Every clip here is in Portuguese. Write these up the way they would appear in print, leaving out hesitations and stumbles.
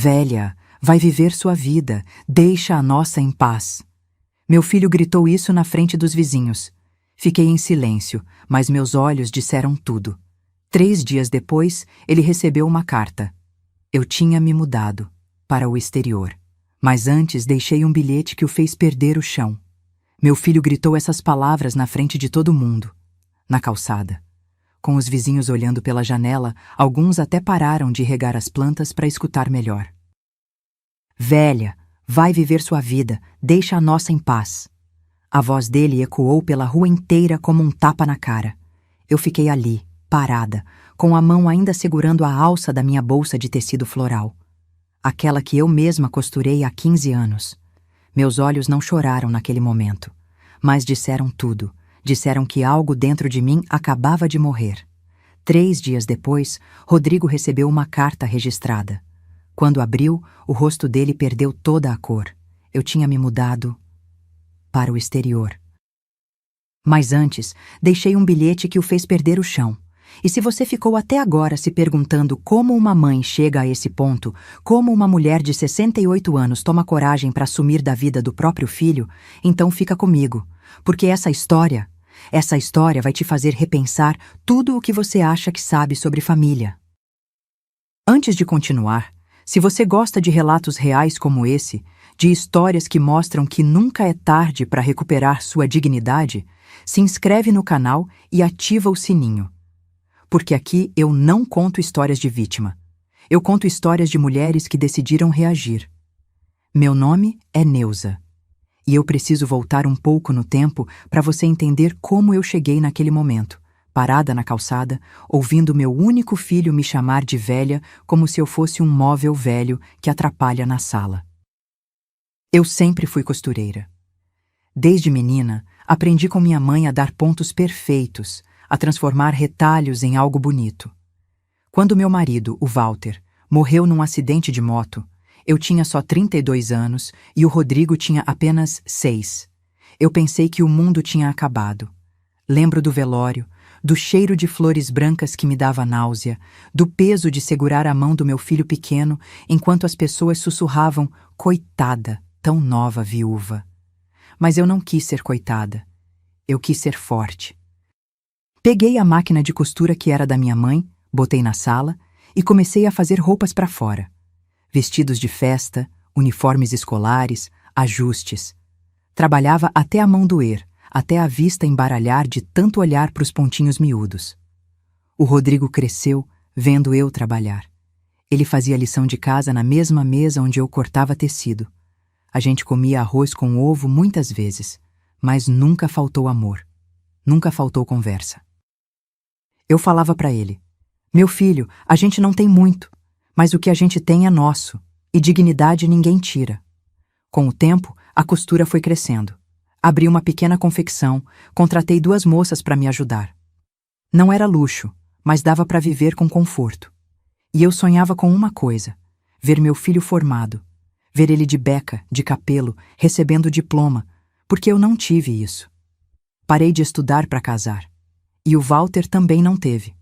Velha, vai viver sua vida, deixa a nossa em paz. Meu filho gritou isso na frente dos vizinhos. Fiquei em silêncio, mas meus olhos disseram tudo. 3 dias depois, ele recebeu uma carta. Eu tinha me mudado para o exterior, mas antes deixei um bilhete que o fez perder o chão. Meu filho gritou essas palavras na frente de todo mundo, na calçada. Com os vizinhos olhando pela janela, alguns até pararam de regar as plantas para escutar melhor. Velha, vai viver sua vida, deixa a nossa em paz. A voz dele ecoou pela rua inteira como um tapa na cara. Eu fiquei ali, parada, com a mão ainda segurando a alça da minha bolsa de tecido floral. Aquela que eu mesma costurei há 15 anos. Meus olhos não choraram naquele momento, mas disseram tudo. Disseram que algo dentro de mim acabava de morrer. 3 dias depois, Rodrigo recebeu uma carta registrada. Quando abriu, o rosto dele perdeu toda a cor. Eu tinha me mudado para o exterior. Mas antes, deixei um bilhete que o fez perder o chão. E se você ficou até agora se perguntando como uma mãe chega a esse ponto, como uma mulher de 68 anos toma coragem para assumir da vida do próprio filho, então fica comigo, porque essa história vai te fazer repensar tudo o que você acha que sabe sobre família. Antes de continuar, se você gosta de relatos reais como esse, de histórias que mostram que nunca é tarde para recuperar sua dignidade, se inscreve no canal e ativa o sininho. Porque aqui eu não conto histórias de vítima. Eu conto histórias de mulheres que decidiram reagir. Meu nome é Neuza. E eu preciso voltar um pouco no tempo para você entender como eu cheguei naquele momento, parada na calçada, ouvindo meu único filho me chamar de velha como se eu fosse um móvel velho que atrapalha na sala. Eu sempre fui costureira. Desde menina, aprendi com minha mãe a dar pontos perfeitos, a transformar retalhos em algo bonito. Quando meu marido, o Walter, morreu num acidente de moto, eu tinha só 32 anos e o Rodrigo tinha apenas 6. Eu pensei que o mundo tinha acabado. Lembro do velório, do cheiro de flores brancas que me dava náusea, do peso de segurar a mão do meu filho pequeno enquanto as pessoas sussurravam "coitada, tão nova viúva". Mas eu não quis ser coitada. Eu quis ser forte. Peguei a máquina de costura que era da minha mãe, botei na sala e comecei a fazer roupas para fora. Vestidos de festa, uniformes escolares, ajustes. Trabalhava até a mão doer, até a vista embaralhar de tanto olhar para os pontinhos miúdos. O Rodrigo cresceu vendo eu trabalhar. Ele fazia lição de casa na mesma mesa onde eu cortava tecido. A gente comia arroz com ovo muitas vezes, mas nunca faltou amor. Nunca faltou conversa. Eu falava para ele: "Meu filho, a gente não tem muito, mas o que a gente tem é nosso, e dignidade ninguém tira". Com o tempo, a costura foi crescendo. Abri uma pequena confecção, contratei 2 moças para me ajudar. Não era luxo, mas dava para viver com conforto. E eu sonhava com uma coisa: ver meu filho formado, ver ele de beca, de capelo, recebendo diploma, porque eu não tive isso. Parei de estudar para casar. E o Walter também não teve.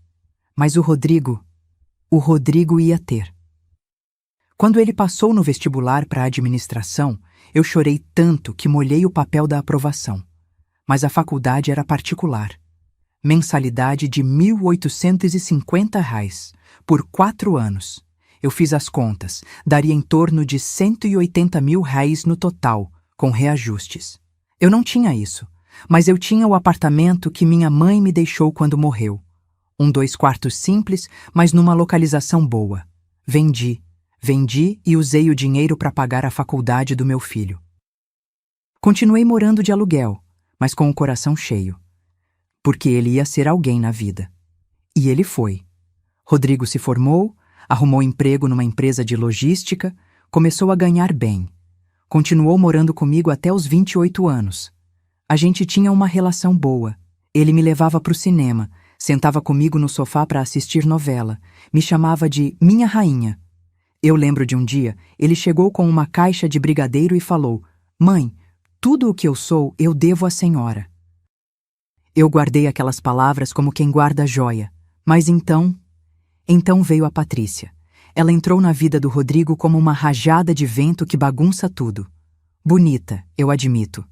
Mas o Rodrigo ia ter. Quando ele passou no vestibular para a administração, eu chorei tanto que molhei o papel da aprovação. Mas a faculdade era particular. Mensalidade de R$ 1.850 por 4 anos. Eu fiz as contas, daria em torno de R$ 180 mil no total, com reajustes. Eu não tinha isso, mas eu tinha o apartamento que minha mãe me deixou quando morreu. Um 2 quartos simples, mas numa localização boa. Vendi e usei o dinheiro para pagar a faculdade do meu filho. Continuei morando de aluguel, mas com o coração cheio. Porque ele ia ser alguém na vida. E ele foi. Rodrigo se formou, arrumou emprego numa empresa de logística, começou a ganhar bem. Continuou morando comigo até os 28 anos. A gente tinha uma relação boa. Ele me levava para o cinema, sentava comigo no sofá para assistir novela, me chamava de minha rainha. Eu lembro de um dia, ele chegou com uma caixa de brigadeiro e falou: "Mãe, tudo o que eu sou, eu devo à senhora". Eu guardei aquelas palavras como quem guarda joia. Mas então veio a Patrícia. ela entrou na vida do Rodrigo como uma rajada de vento que bagunça tudo. Bonita, eu admito.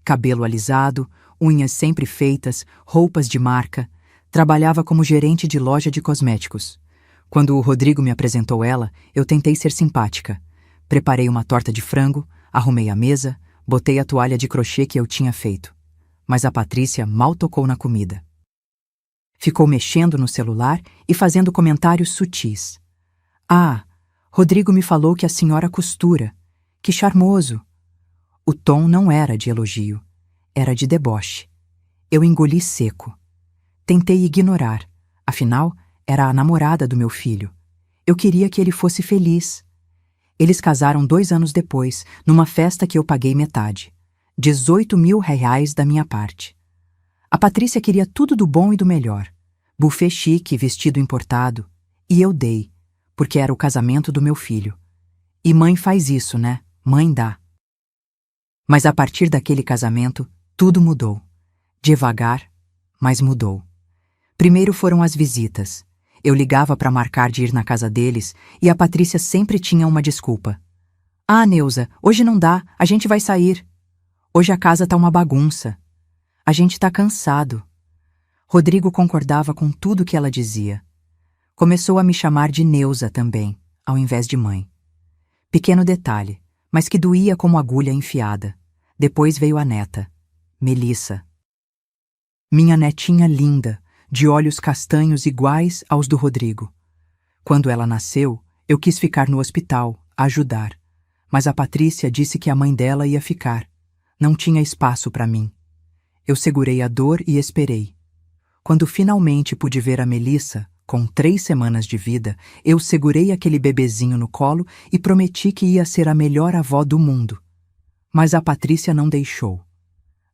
Cabelo alisado, unhas sempre feitas, roupas de marca. Trabalhava como gerente de loja de cosméticos. Quando o Rodrigo me apresentou ela, eu tentei ser simpática. Preparei uma torta de frango, arrumei a mesa, botei a toalha de crochê que eu tinha feito. Mas a Patrícia mal tocou na comida. Ficou mexendo no celular e fazendo comentários sutis. Ah, Rodrigo me falou que a senhora costura. Que charmoso. O tom não era de elogio, era de deboche. Eu engoli seco. Tentei ignorar, afinal, era a namorada do meu filho. Eu queria que ele fosse feliz. Eles casaram 2 anos depois, numa festa que eu paguei metade. 18 mil reais da minha parte. A Patrícia queria tudo do bom e do melhor. Buffet chique, vestido importado. E eu dei, porque era o casamento do meu filho. E mãe faz isso, né? Mãe dá. Mas a partir daquele casamento, tudo mudou. Devagar, mas mudou. Primeiro foram as visitas. Eu ligava para marcar de ir na casa deles e a Patrícia sempre tinha uma desculpa. Ah, Neuza, hoje não dá, a gente vai sair. Hoje a casa tá uma bagunça. A gente tá cansado. Rodrigo concordava com tudo que ela dizia. Começou a me chamar de Neuza também, ao invés de mãe. Pequeno detalhe, mas que doía como agulha enfiada. Depois veio a neta, Melissa. Minha netinha linda, de olhos castanhos iguais aos do Rodrigo. Quando ela nasceu, eu quis ficar no hospital, ajudar. Mas a Patrícia disse que a mãe dela ia ficar. Não tinha espaço para mim. Eu segurei a dor e esperei. Quando finalmente pude ver a Melissa, com 3 semanas de vida, eu segurei aquele bebezinho no colo e prometi que ia ser a melhor avó do mundo. Mas a Patrícia não deixou.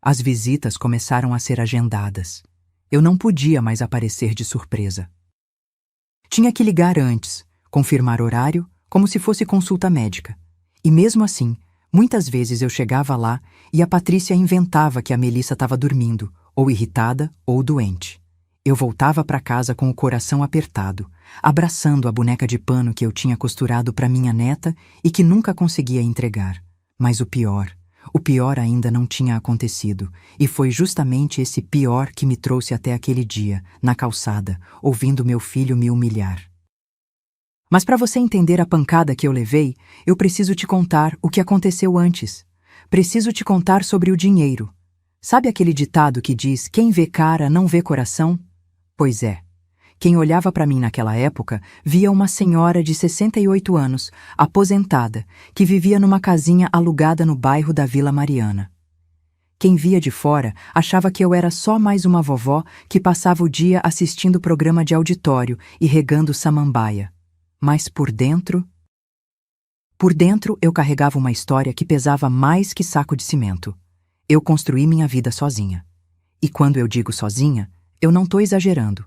As visitas começaram a ser agendadas. Eu não podia mais aparecer de surpresa. Tinha que ligar antes, confirmar horário, como se fosse consulta médica. E mesmo assim, muitas vezes eu chegava lá e a Patrícia inventava que a Melissa estava dormindo, ou irritada ou doente. Eu voltava para casa com o coração apertado, abraçando a boneca de pano que eu tinha costurado para minha neta e que nunca conseguia entregar. Mas o pior ainda não tinha acontecido, e foi justamente esse pior que me trouxe até aquele dia, na calçada, ouvindo meu filho me humilhar. Mas para você entender a pancada que eu levei, eu preciso te contar o que aconteceu antes. Preciso te contar sobre o dinheiro. Sabe aquele ditado que diz: quem vê cara não vê coração? Pois é. Quem olhava para mim naquela época via uma senhora de 68 anos, aposentada, que vivia numa casinha alugada no bairro da Vila Mariana. Quem via de fora achava que eu era só mais uma vovó que passava o dia assistindo programa de auditório e regando samambaia. Mas por dentro eu carregava uma história que pesava mais que saco de cimento. Eu construí minha vida sozinha. E quando eu digo sozinha, eu não estou exagerando.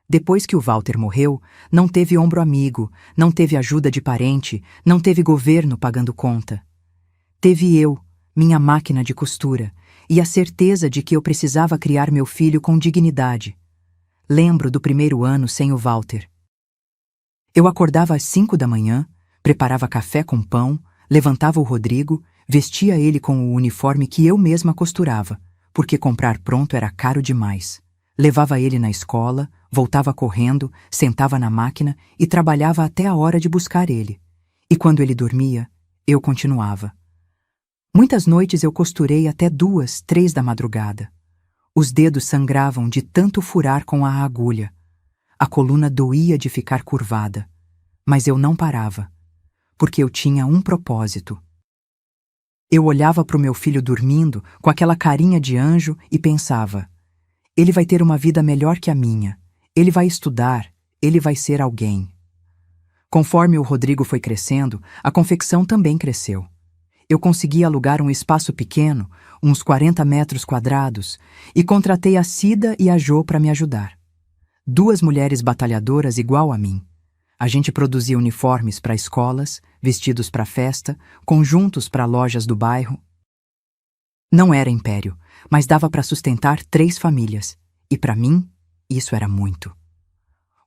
Depois que o Walter morreu, não teve ombro amigo, não teve ajuda de parente, não teve governo pagando conta. Teve eu, minha máquina de costura, e a certeza de que eu precisava criar meu filho com dignidade. Lembro do primeiro ano sem o Walter. Eu acordava às 5 da manhã, preparava café com pão, levantava o Rodrigo, vestia ele com o uniforme que eu mesma costurava, porque comprar pronto era caro demais. Levava ele na escola, voltava correndo, sentava na máquina e trabalhava até a hora de buscar ele. E quando ele dormia, eu continuava. Muitas noites eu costurei até 2, 3 da madrugada. Os dedos sangravam de tanto furar com a agulha. A coluna doía de ficar curvada. Mas eu não parava, porque eu tinha um propósito. Eu olhava para o meu filho dormindo com aquela carinha de anjo e pensava: ele vai ter uma vida melhor que a minha. Ele vai estudar, ele vai ser alguém. Conforme o Rodrigo foi crescendo, a confecção também cresceu. Eu consegui alugar um espaço pequeno, uns 40 metros quadrados, e contratei a Cida e a Jo para me ajudar. 2 mulheres batalhadoras igual a mim. A gente produzia uniformes para escolas, vestidos para festa, conjuntos para lojas do bairro. Não era império, mas dava para sustentar 3 famílias. E para mim, isso era muito.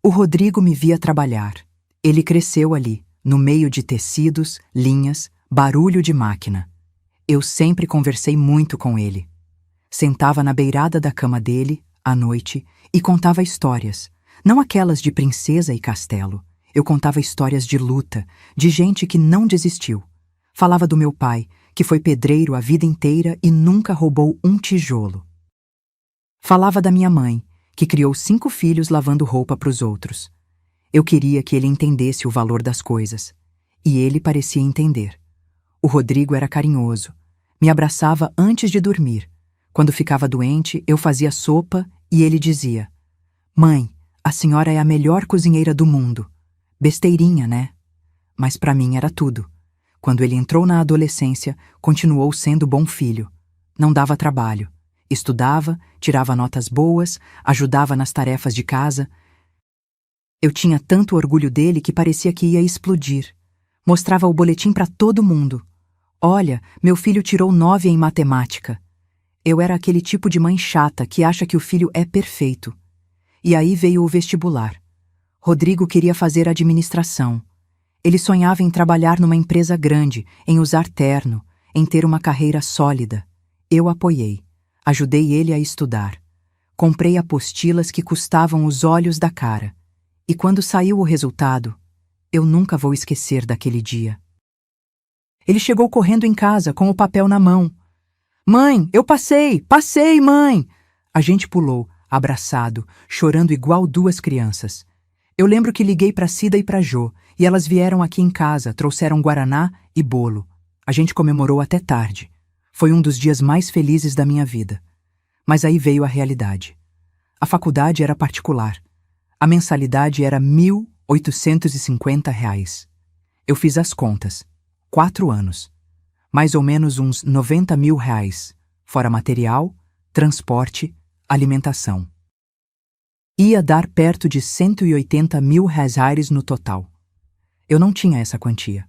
O Rodrigo me via trabalhar. Ele cresceu ali, no meio de tecidos, linhas, barulho de máquina. Eu sempre conversei muito com ele. Sentava na beirada da cama dele, à noite, e contava histórias. Não aquelas de princesa e castelo. Eu contava histórias de luta, de gente que não desistiu. Falava do meu pai, que foi pedreiro a vida inteira e nunca roubou um tijolo. Falava da minha mãe, que criou 5 filhos lavando roupa para os outros. Eu queria que ele entendesse o valor das coisas. E ele parecia entender. O Rodrigo era carinhoso. Me abraçava antes de dormir. Quando ficava doente, eu fazia sopa e ele dizia: "Mãe, a senhora é a melhor cozinheira do mundo." Besteirinha, né? Mas para mim era tudo. Quando ele entrou na adolescência, continuou sendo bom filho. Não dava trabalho. Estudava, tirava notas boas, ajudava nas tarefas de casa. Eu tinha tanto orgulho dele que parecia que ia explodir. Mostrava o boletim para todo mundo. "Olha, meu filho tirou 9 em matemática." Eu era aquele tipo de mãe chata que acha que o filho é perfeito. E aí veio o vestibular. Rodrigo queria fazer administração. Ele sonhava em trabalhar numa empresa grande, em usar terno, em ter uma carreira sólida. Eu apoiei. Ajudei ele a estudar. Comprei apostilas que custavam os olhos da cara. E quando saiu o resultado, eu nunca vou esquecer daquele dia. Ele chegou correndo em casa com o papel na mão. "Mãe, eu passei! Passei, mãe!" A gente pulou, abraçado, chorando igual 2 crianças. Eu lembro que liguei para Cida e para Jô, e elas vieram aqui em casa, trouxeram guaraná e bolo. A gente comemorou até tarde. Foi um dos dias mais felizes da minha vida. Mas aí veio a realidade. A faculdade era particular. A mensalidade era R$ 1.850. Eu fiz as contas. 4 anos. Mais ou menos uns R$ 90.000, fora material, transporte, alimentação. Ia dar perto de R$ 180.000 no total. Eu não tinha essa quantia.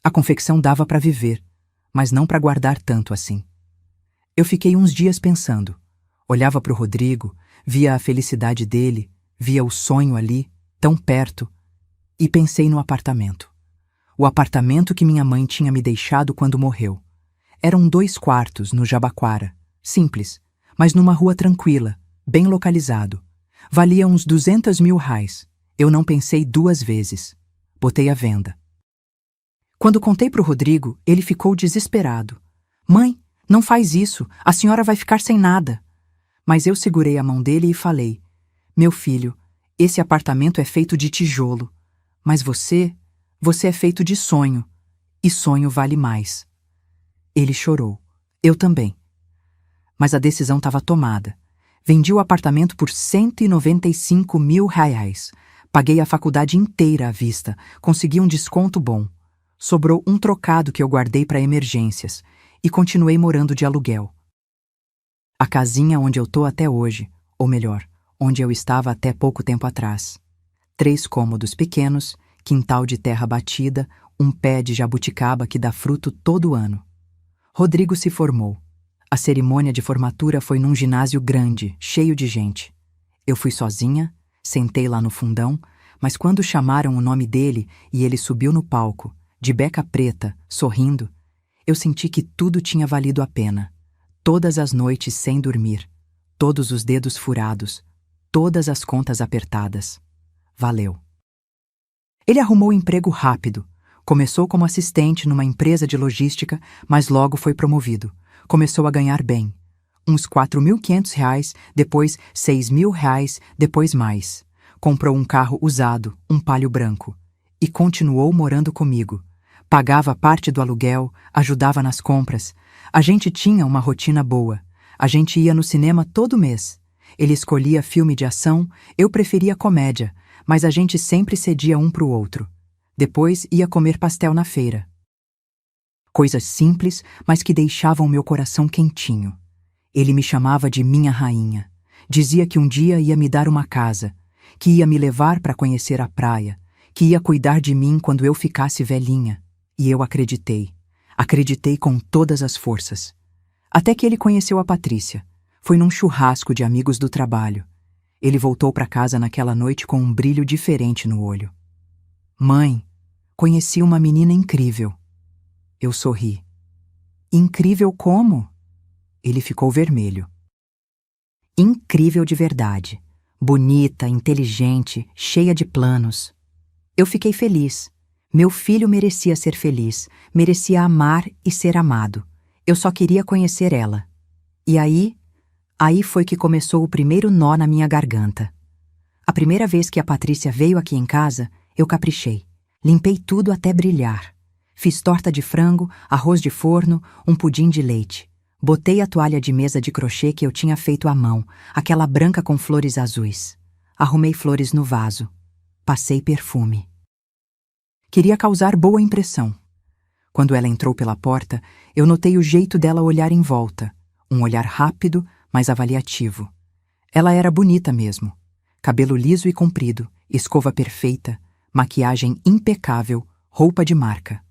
A confecção dava para viver, mas não para guardar tanto assim. Eu fiquei uns dias pensando. Olhava para o Rodrigo, via a felicidade dele, via o sonho ali, tão perto, e pensei no apartamento. O apartamento que minha mãe tinha me deixado quando morreu. Eram 2 quartos no Jabaquara, simples, mas numa rua tranquila, bem localizado. Valia uns R$ 200.000. Eu não pensei 2 vezes. Botei à venda. Quando contei para o Rodrigo, ele ficou desesperado. "Mãe, não faz isso, a senhora vai ficar sem nada." Mas eu segurei a mão dele e falei: "Meu filho, esse apartamento é feito de tijolo, mas você é feito de sonho, e sonho vale mais." Ele chorou. Eu também. Mas a decisão estava tomada. Vendi o apartamento por R$ 195.000. Paguei a faculdade inteira à vista, consegui um desconto bom. Sobrou um trocado que eu guardei para emergências e continuei morando de aluguel. A casinha onde eu tô até hoje, ou melhor, onde eu estava até pouco tempo atrás. 3 cômodos pequenos, quintal de terra batida, um pé de jabuticaba que dá fruto todo ano. Rodrigo se formou. A cerimônia de formatura foi num ginásio grande, cheio de gente. Eu fui sozinha, sentei lá no fundão, mas quando chamaram o nome dele e ele subiu no palco, de beca preta, sorrindo, eu senti que tudo tinha valido a pena. Todas as noites sem dormir, todos os dedos furados, todas as contas apertadas. Valeu. Ele arrumou emprego rápido. Começou como assistente numa empresa de logística, mas logo foi promovido. Começou a ganhar bem. Uns R$ 4.500, depois R$ 6.000, depois mais. Comprou um carro usado, um Palio branco. E continuou morando comigo. Pagava parte do aluguel, ajudava nas compras. A gente tinha uma rotina boa. A gente ia no cinema todo mês. Ele escolhia filme de ação, eu preferia comédia, mas a gente sempre cedia um pro outro. Depois ia comer pastel na feira. Coisas simples, mas que deixavam meu coração quentinho. Ele me chamava de minha rainha. Dizia que um dia ia me dar uma casa, que ia me levar para conhecer a praia, que ia cuidar de mim quando eu ficasse velhinha. E eu acreditei. Acreditei com todas as forças. Até que ele conheceu a Patrícia. Foi num churrasco de amigos do trabalho. Ele voltou para casa naquela noite com um brilho diferente no olho. Mãe, conheci uma menina incrível. Eu sorri. Incrível como? Ele ficou vermelho. Incrível de verdade. Bonita, inteligente, cheia de planos. Eu fiquei feliz. Meu filho merecia ser feliz, merecia amar e ser amado. Eu só queria conhecer ela. E aí foi que começou o primeiro nó na minha garganta. A primeira vez que a Patrícia veio aqui em casa, eu caprichei. Limpei tudo até brilhar. Fiz torta de frango, arroz de forno, um pudim de leite. Botei a toalha de mesa de crochê que eu tinha feito à mão, aquela branca com flores azuis. Arrumei flores no vaso. Passei perfume. Queria causar boa impressão. Quando ela entrou pela porta, eu notei o jeito dela olhar em volta. Um olhar rápido, mas avaliativo. Ela era bonita mesmo. Cabelo liso e comprido, escova perfeita, maquiagem impecável, roupa de marca.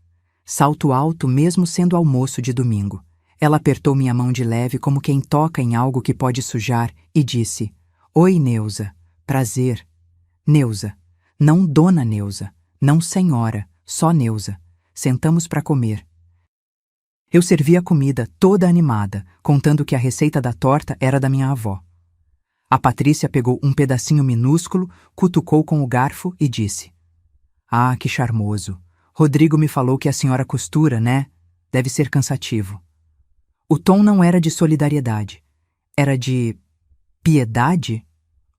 Salto alto mesmo sendo almoço de domingo. Ela apertou minha mão de leve como quem toca em algo que pode sujar e disse: Oi, Neuza. Prazer. Neuza. Não Dona Neuza. Não senhora. Só Neuza. Sentamos para comer. Eu servi a comida toda animada, contando que a receita da torta era da minha avó. A Patrícia pegou um pedacinho minúsculo, cutucou com o garfo e disse: Ah, que charmoso. Rodrigo me falou que a senhora costura, né? Deve ser cansativo. O tom não era de solidariedade. Era de piedade?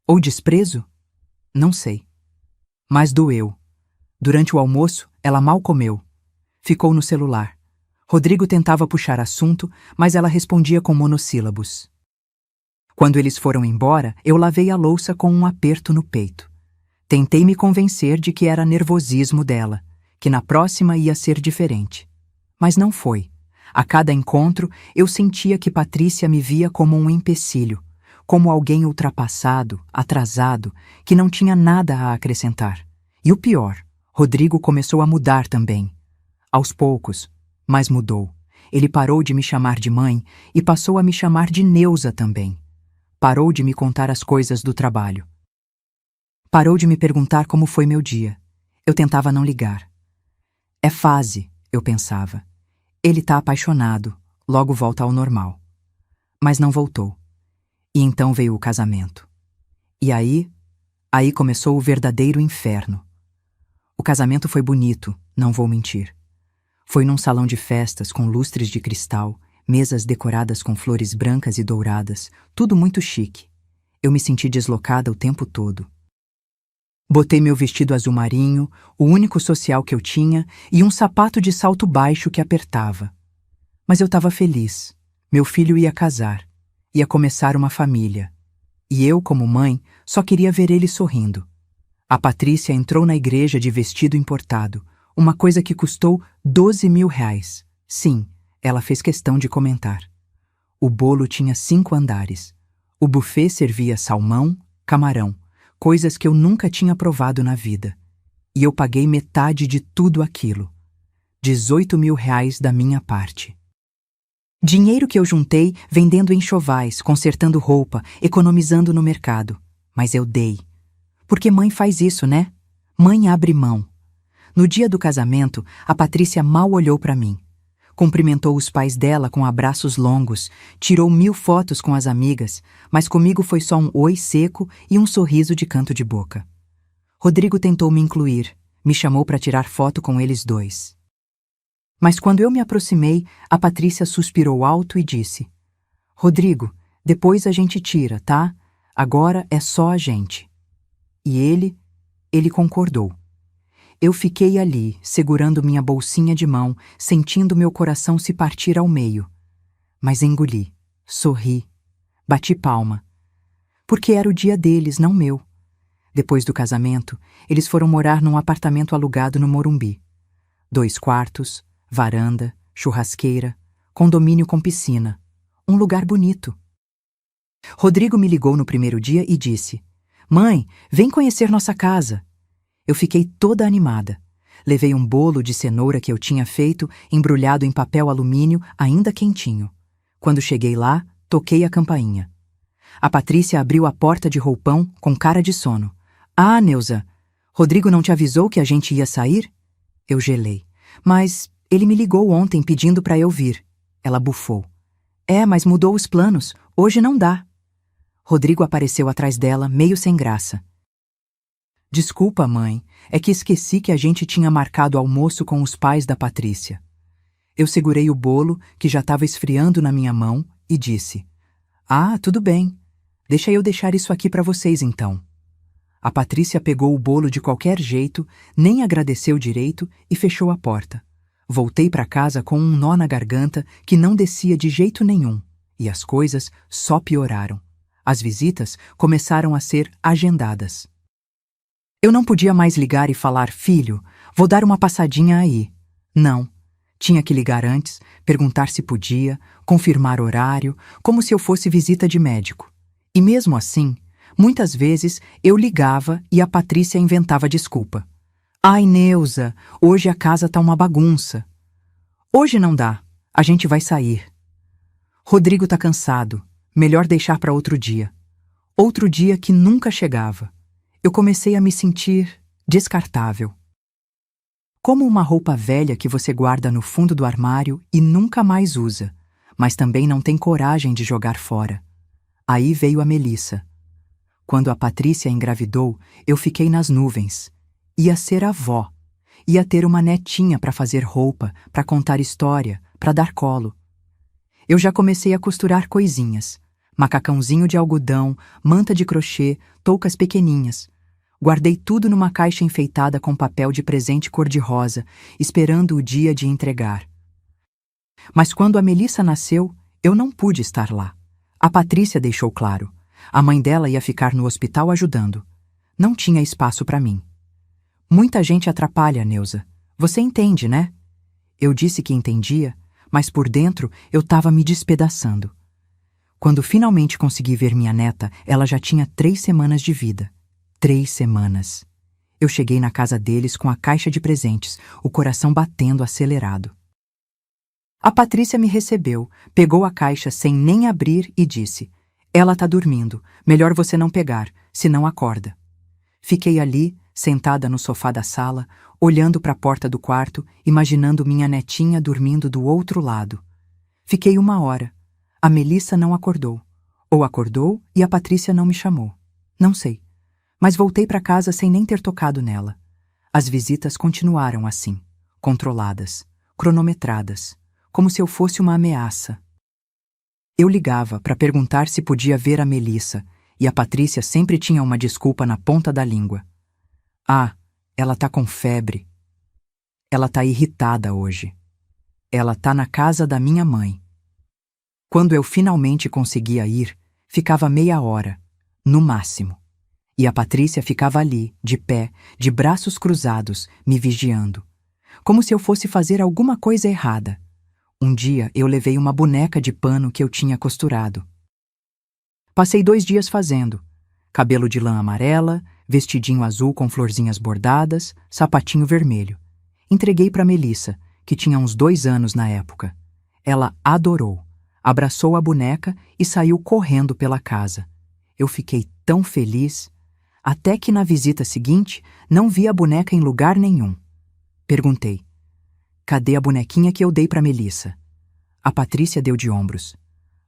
Ou desprezo? Não sei. Mas doeu. Durante o almoço, ela mal comeu. Ficou no celular. Rodrigo tentava puxar assunto, mas ela respondia com monossílabos. Quando eles foram embora, eu lavei a louça com um aperto no peito. Tentei me convencer de que era nervosismo dela, que na próxima ia ser diferente. Mas não foi. A cada encontro, eu sentia que Patrícia me via como um empecilho, como alguém ultrapassado, atrasado, que não tinha nada a acrescentar. E o pior, Rodrigo começou a mudar também. Aos poucos, mas mudou. Ele parou de me chamar de mãe e passou a me chamar de Neuza também. Parou de me contar as coisas do trabalho. Parou de me perguntar como foi meu dia. Eu tentava não ligar. É fase, eu pensava. Ele tá apaixonado, logo volta ao normal. Mas não voltou. E então veio o casamento. E aí começou o verdadeiro inferno. O casamento foi bonito, não vou mentir. Foi num salão de festas com lustres de cristal, mesas decoradas com flores brancas e douradas, tudo muito chique. Eu me senti deslocada o tempo todo. Botei meu vestido azul marinho, o único social que eu tinha, e um sapato de salto baixo que apertava. Mas eu estava feliz. Meu filho ia casar. Ia começar uma família. E eu, como mãe, só queria ver ele sorrindo. A Patrícia entrou na igreja de vestido importado, uma coisa que custou 12 mil reais. Sim, ela fez questão de comentar. O bolo tinha 5 andares. O buffet servia salmão, camarão, coisas que eu nunca tinha provado na vida. E eu paguei metade de tudo aquilo. 18 mil reais da minha parte. Dinheiro que eu juntei vendendo enxovais, consertando roupa, economizando no mercado. Mas eu dei. Porque mãe faz isso, né? Mãe abre mão. No dia do casamento, a Patrícia mal olhou para mim. Cumprimentou os pais dela com abraços longos, tirou 1000 fotos com as amigas, mas comigo foi só um oi seco e um sorriso de canto de boca. Rodrigo tentou me incluir, me chamou para tirar foto com eles dois. Mas quando eu me aproximei, a Patrícia suspirou alto e disse: Rodrigo, depois a gente tira, tá? Agora é só a gente. E ele concordou. Eu fiquei ali, segurando minha bolsinha de mão, sentindo meu coração se partir ao meio. Mas engoli, sorri, bati palma. Porque era o dia deles, não meu. Depois do casamento, eles foram morar num apartamento alugado no Morumbi. 2 quartos, varanda, churrasqueira, condomínio com piscina. Um lugar bonito. Rodrigo me ligou no primeiro dia e disse: Mãe, vem conhecer nossa casa. Eu fiquei toda animada. Levei um bolo de cenoura que eu tinha feito, embrulhado em papel alumínio, ainda quentinho. Quando cheguei lá, toquei a campainha. A Patrícia abriu a porta de roupão com cara de sono. Ah, Neuza! Rodrigo não te avisou que a gente ia sair? Eu gelei. Mas ele me ligou ontem pedindo para eu vir. Ela bufou. É, mas mudou os planos. Hoje não dá. Rodrigo apareceu atrás dela, meio sem graça. Desculpa, mãe. É que esqueci que a gente tinha marcado almoço com os pais da Patrícia. Eu segurei o bolo, que já estava esfriando na minha mão, e disse: Ah, tudo bem. Deixa eu deixar isso aqui para vocês, então. A Patrícia pegou o bolo de qualquer jeito, nem agradeceu direito e fechou a porta. Voltei para casa com um nó na garganta que não descia de jeito nenhum, e as coisas só pioraram. As visitas começaram a ser agendadas. Eu não podia mais ligar e falar: filho, vou dar uma passadinha aí. Não. Tinha que ligar antes, perguntar se podia, confirmar horário, como se eu fosse visita de médico. E mesmo assim, muitas vezes eu ligava e a Patrícia inventava desculpa. Ai, Neuza, hoje a casa tá uma bagunça. Hoje não dá, a gente vai sair. Rodrigo tá cansado, melhor deixar para outro dia. Outro dia que nunca chegava. Eu comecei a me sentir descartável. Como uma roupa velha que você guarda no fundo do armário e nunca mais usa, mas também não tem coragem de jogar fora. Aí veio a Melissa. Quando a Patrícia engravidou, eu fiquei nas nuvens. Ia ser avó. Ia ter uma netinha para fazer roupa, para contar história, para dar colo. Eu já comecei a costurar coisinhas. Macacãozinho de algodão, manta de crochê, toucas pequeninhas. Guardei tudo numa caixa enfeitada com papel de presente cor-de-rosa, esperando o dia de entregar. Mas quando a Melissa nasceu, eu não pude estar lá. A Patrícia deixou claro. A mãe dela ia ficar no hospital ajudando. Não tinha espaço para mim. Muita gente atrapalha, Neuza. Você entende, né? Eu disse que entendia, mas por dentro eu estava me despedaçando. Quando finalmente consegui ver minha neta, ela já tinha 3 semanas de vida. 3 semanas. Eu cheguei na casa deles com a caixa de presentes, o coração batendo acelerado. A Patrícia me recebeu, pegou a caixa sem nem abrir e disse: Ela tá dormindo, melhor você não pegar, senão acorda. Fiquei ali, sentada no sofá da sala, olhando para a porta do quarto, imaginando minha netinha dormindo do outro lado. Fiquei 1 hora. A Melissa não acordou. Ou acordou e a Patrícia não me chamou. Não sei. Mas voltei para casa sem nem ter tocado nela. As visitas continuaram assim, controladas, cronometradas, como se eu fosse uma ameaça. Eu ligava para perguntar se podia ver a Melissa, e a Patrícia sempre tinha uma desculpa na ponta da língua. Ah, ela tá com febre. Ela tá irritada hoje. Ela tá na casa da minha mãe. Quando eu finalmente conseguia ir, ficava meia hora, no máximo. E a Patrícia ficava ali, de pé, de braços cruzados, me vigiando. Como se eu fosse fazer alguma coisa errada. Um dia eu levei uma boneca de pano que eu tinha costurado. Passei 2 dias fazendo. Cabelo de lã amarela, vestidinho azul com florzinhas bordadas, sapatinho vermelho. Entreguei para Melissa, que tinha uns 2 anos na época. Ela adorou, abraçou a boneca e saiu correndo pela casa. Eu fiquei tão feliz, até que na visita seguinte não vi a boneca em lugar nenhum. Perguntei: Cadê a bonequinha que eu dei para Melissa? A Patrícia deu de ombros.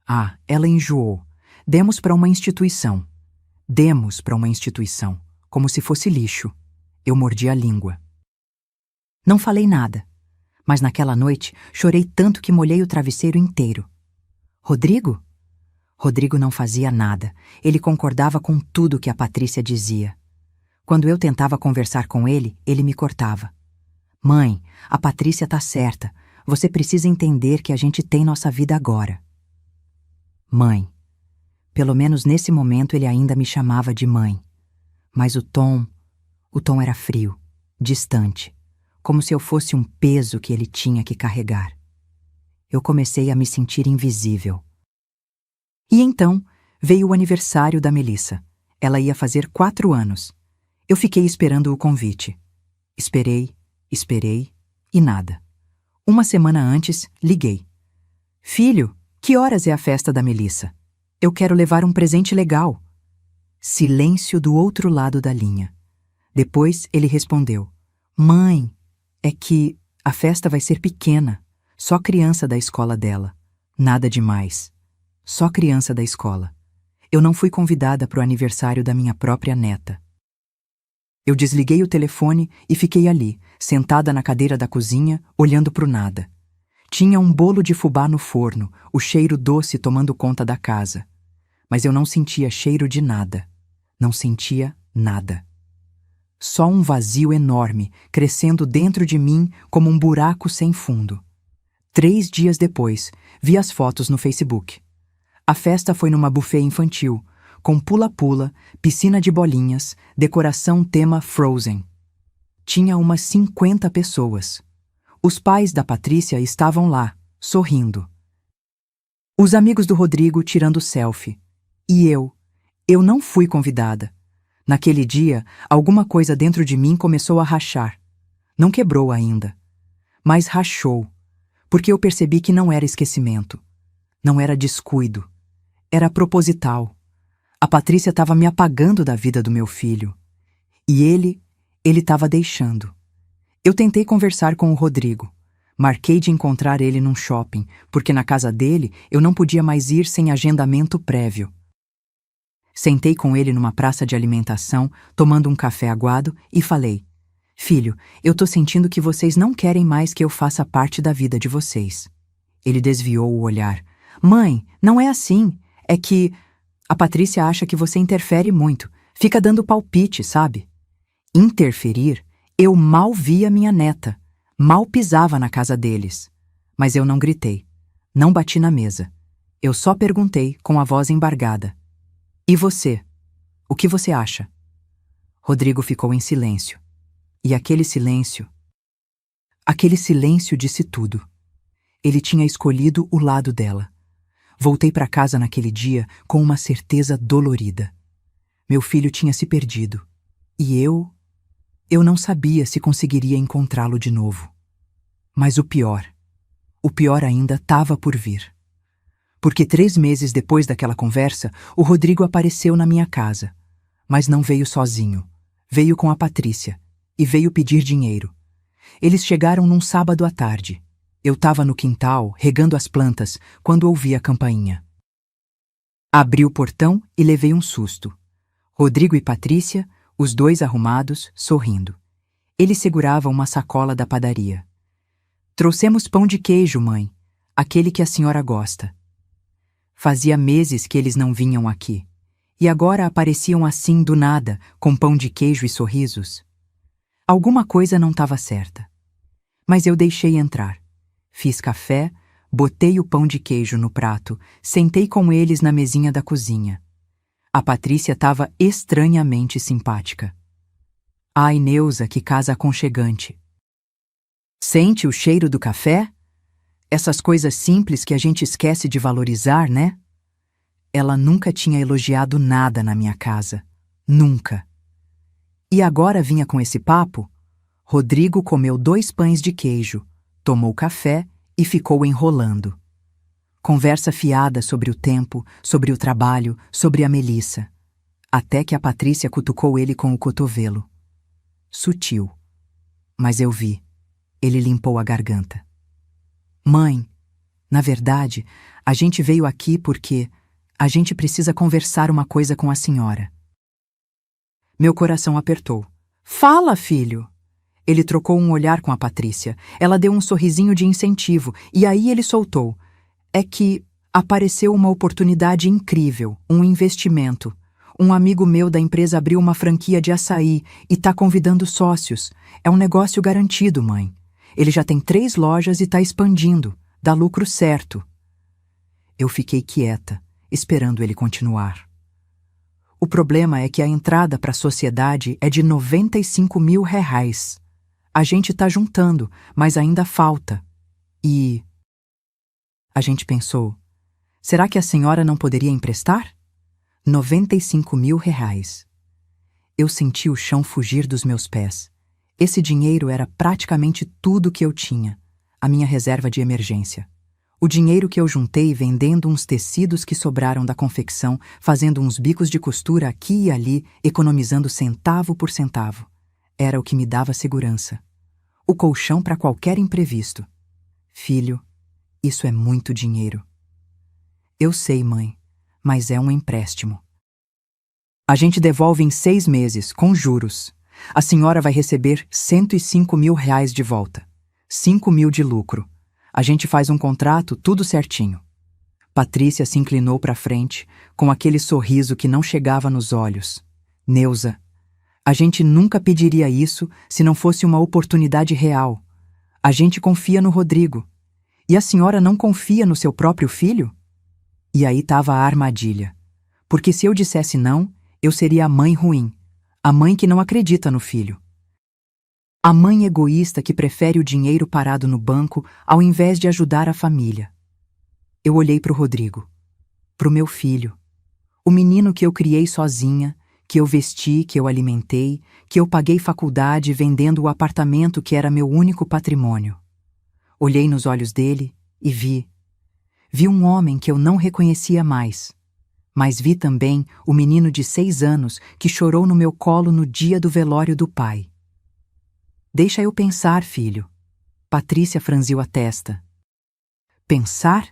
Ah, ela enjoou. Demos para uma instituição. Demos para uma instituição, como se fosse lixo. Eu mordi a língua. Não falei nada, mas naquela noite chorei tanto que molhei o travesseiro inteiro. Rodrigo? Rodrigo não fazia nada. Ele concordava com tudo que a Patrícia dizia. Quando eu tentava conversar com ele, ele me cortava. Mãe, a Patrícia tá certa. Você precisa entender que a gente tem nossa vida agora. Mãe. Pelo menos nesse momento ele ainda me chamava de mãe. Mas o tom era frio, distante, como se eu fosse um peso que ele tinha que carregar. Eu comecei a me sentir invisível. E então veio o aniversário da Melissa. Ela ia fazer 4 anos. Eu fiquei esperando o convite. Esperei e nada. 1 semana antes, liguei. Filho, que horas é a festa da Melissa? Eu quero levar um presente legal. Silêncio do outro lado da linha. Depois ele respondeu: Mãe, é que a festa vai ser pequena, só criança da escola dela. Nada demais. Só criança da escola. Eu não fui convidada para o aniversário da minha própria neta. Eu desliguei o telefone e fiquei ali, sentada na cadeira da cozinha, olhando para o nada. Tinha um bolo de fubá no forno, o cheiro doce tomando conta da casa. Mas eu não sentia cheiro de nada. Não sentia nada. Só um vazio enorme, crescendo dentro de mim como um buraco sem fundo. 3 dias depois, vi as fotos no Facebook. A festa foi numa buffet infantil, com pula-pula, piscina de bolinhas, decoração tema Frozen. Tinha umas 50 pessoas. Os pais da Patrícia estavam lá, sorrindo. Os amigos do Rodrigo tirando selfie. E eu não fui convidada. Naquele dia, alguma coisa dentro de mim começou a rachar. Não quebrou ainda, mas rachou, porque eu percebi que não era esquecimento, não era descuido, era proposital. A Patrícia estava me apagando da vida do meu filho. E ele estava deixando. Eu tentei conversar com o Rodrigo. Marquei de encontrar ele num shopping, porque na casa dele eu não podia mais ir sem agendamento prévio. Sentei com ele numa praça de alimentação, tomando um café aguado, e falei: Filho, eu tô sentindo que vocês não querem mais que eu faça parte da vida de vocês. Ele desviou o olhar. Mãe, não é assim. É que a Patrícia acha que você interfere muito. Fica dando palpite, sabe? Interferir? Eu mal via minha neta. Mal pisava na casa deles. Mas eu não gritei. Não bati na mesa. Eu só perguntei com a voz embargada: E você? O que você acha? Rodrigo ficou em silêncio. E aquele silêncio disse tudo. Ele tinha escolhido o lado dela. Voltei para casa naquele dia com uma certeza dolorida. Meu filho tinha se perdido. E eu não sabia se conseguiria encontrá-lo de novo. Mas o pior ainda estava por vir. Porque 3 meses depois daquela conversa, o Rodrigo apareceu na minha casa. Mas não veio sozinho. Veio com a Patrícia. E veio pedir dinheiro. Eles chegaram num sábado à tarde. Eu estava no quintal, regando as plantas, quando ouvi a campainha. Abri o portão e levei um susto. Rodrigo e Patrícia, os dois arrumados, sorrindo. Eles seguravam uma sacola da padaria. Trouxemos pão de queijo, mãe. Aquele que a senhora gosta. Fazia meses que eles não vinham aqui. E agora apareciam assim do nada, com pão de queijo e sorrisos. Alguma coisa não estava certa. Mas eu deixei entrar. Fiz café, botei o pão de queijo no prato, sentei com eles na mesinha da cozinha. A Patrícia estava estranhamente simpática. Ai, Neuza, que casa aconchegante. Sente o cheiro do café? Essas coisas simples que a gente esquece de valorizar, né? Ela nunca tinha elogiado nada na minha casa. Nunca. E agora vinha com esse papo? Rodrigo comeu 2 pães de queijo, tomou café e ficou enrolando. Conversa fiada sobre o tempo, sobre o trabalho, sobre a Melissa. Até que a Patrícia cutucou ele com o cotovelo. Sutil. Mas eu vi. Ele limpou a garganta. Mãe, na verdade, a gente veio aqui porque a gente precisa conversar uma coisa com a senhora. Meu coração apertou. Fala, filho! Ele trocou um olhar com a Patrícia. Ela deu um sorrisinho de incentivo, e aí ele soltou. É que apareceu uma oportunidade incrível, um investimento. Um amigo meu da empresa abriu uma franquia de açaí e tá convidando sócios. É um negócio garantido, mãe. Ele já tem 3 lojas e tá expandindo. Dá lucro certo. Eu fiquei quieta, esperando ele continuar. O problema é que a entrada para a sociedade é de R$ 95.000. A gente tá juntando, mas ainda falta. E a gente pensou, será que a senhora não poderia emprestar? R$ 95.000. Eu senti o chão fugir dos meus pés. Esse dinheiro era praticamente tudo que eu tinha, a minha reserva de emergência. O dinheiro que eu juntei vendendo uns tecidos que sobraram da confecção, fazendo uns bicos de costura aqui e ali, economizando centavo por centavo. Era o que me dava segurança. O colchão para qualquer imprevisto. Filho, isso é muito dinheiro. Eu sei, mãe, mas é um empréstimo. A gente devolve em 6 meses, com juros. A senhora vai receber R$ 105.000 de volta. 5.000 de lucro. A gente faz um contrato, tudo certinho. Patrícia se inclinou para frente, com aquele sorriso que não chegava nos olhos. Neuza, a gente nunca pediria isso se não fosse uma oportunidade real. A gente confia no Rodrigo. E a senhora não confia no seu próprio filho? E aí estava a armadilha. Porque se eu dissesse não, eu seria a mãe ruim. A mãe que não acredita no filho. A mãe egoísta que prefere o dinheiro parado no banco ao invés de ajudar a família. Eu olhei para o Rodrigo, para o meu filho, o menino que eu criei sozinha, que eu vesti, que eu alimentei, que eu paguei faculdade vendendo o apartamento que era meu único patrimônio. Olhei nos olhos dele e vi um homem que eu não reconhecia mais, mas vi também o menino de 6 anos que chorou no meu colo no dia do velório do pai. Deixa eu pensar, filho. Patrícia franziu a testa. Pensar?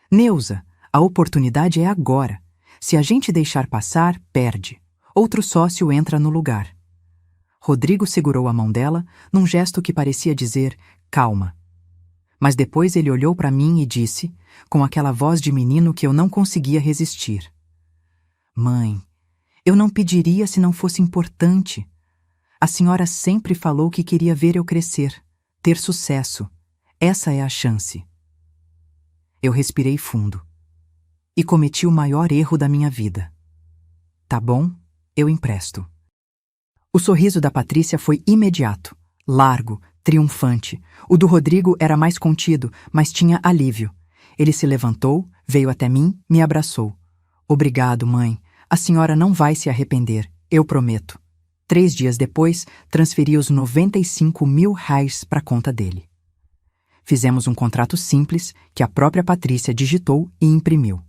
Neuza, a oportunidade é agora. Se a gente deixar passar, perde. Outro sócio entra no lugar. Rodrigo segurou a mão dela num gesto que parecia dizer, calma. Mas depois ele olhou para mim e disse, com aquela voz de menino que eu não conseguia resistir. Mãe, eu não pediria se não fosse importante. A senhora sempre falou que queria ver eu crescer, ter sucesso. Essa é a chance. Eu respirei fundo. E cometi o maior erro da minha vida. Tá bom, eu empresto. O sorriso da Patrícia foi imediato, largo, triunfante. O do Rodrigo era mais contido, mas tinha alívio. Ele se levantou, veio até mim, me abraçou. Obrigado, mãe. A senhora não vai se arrepender, eu prometo. 3 dias depois, transferi os R$ 95.000 para a conta dele. Fizemos um contrato simples que a própria Patrícia digitou e imprimiu.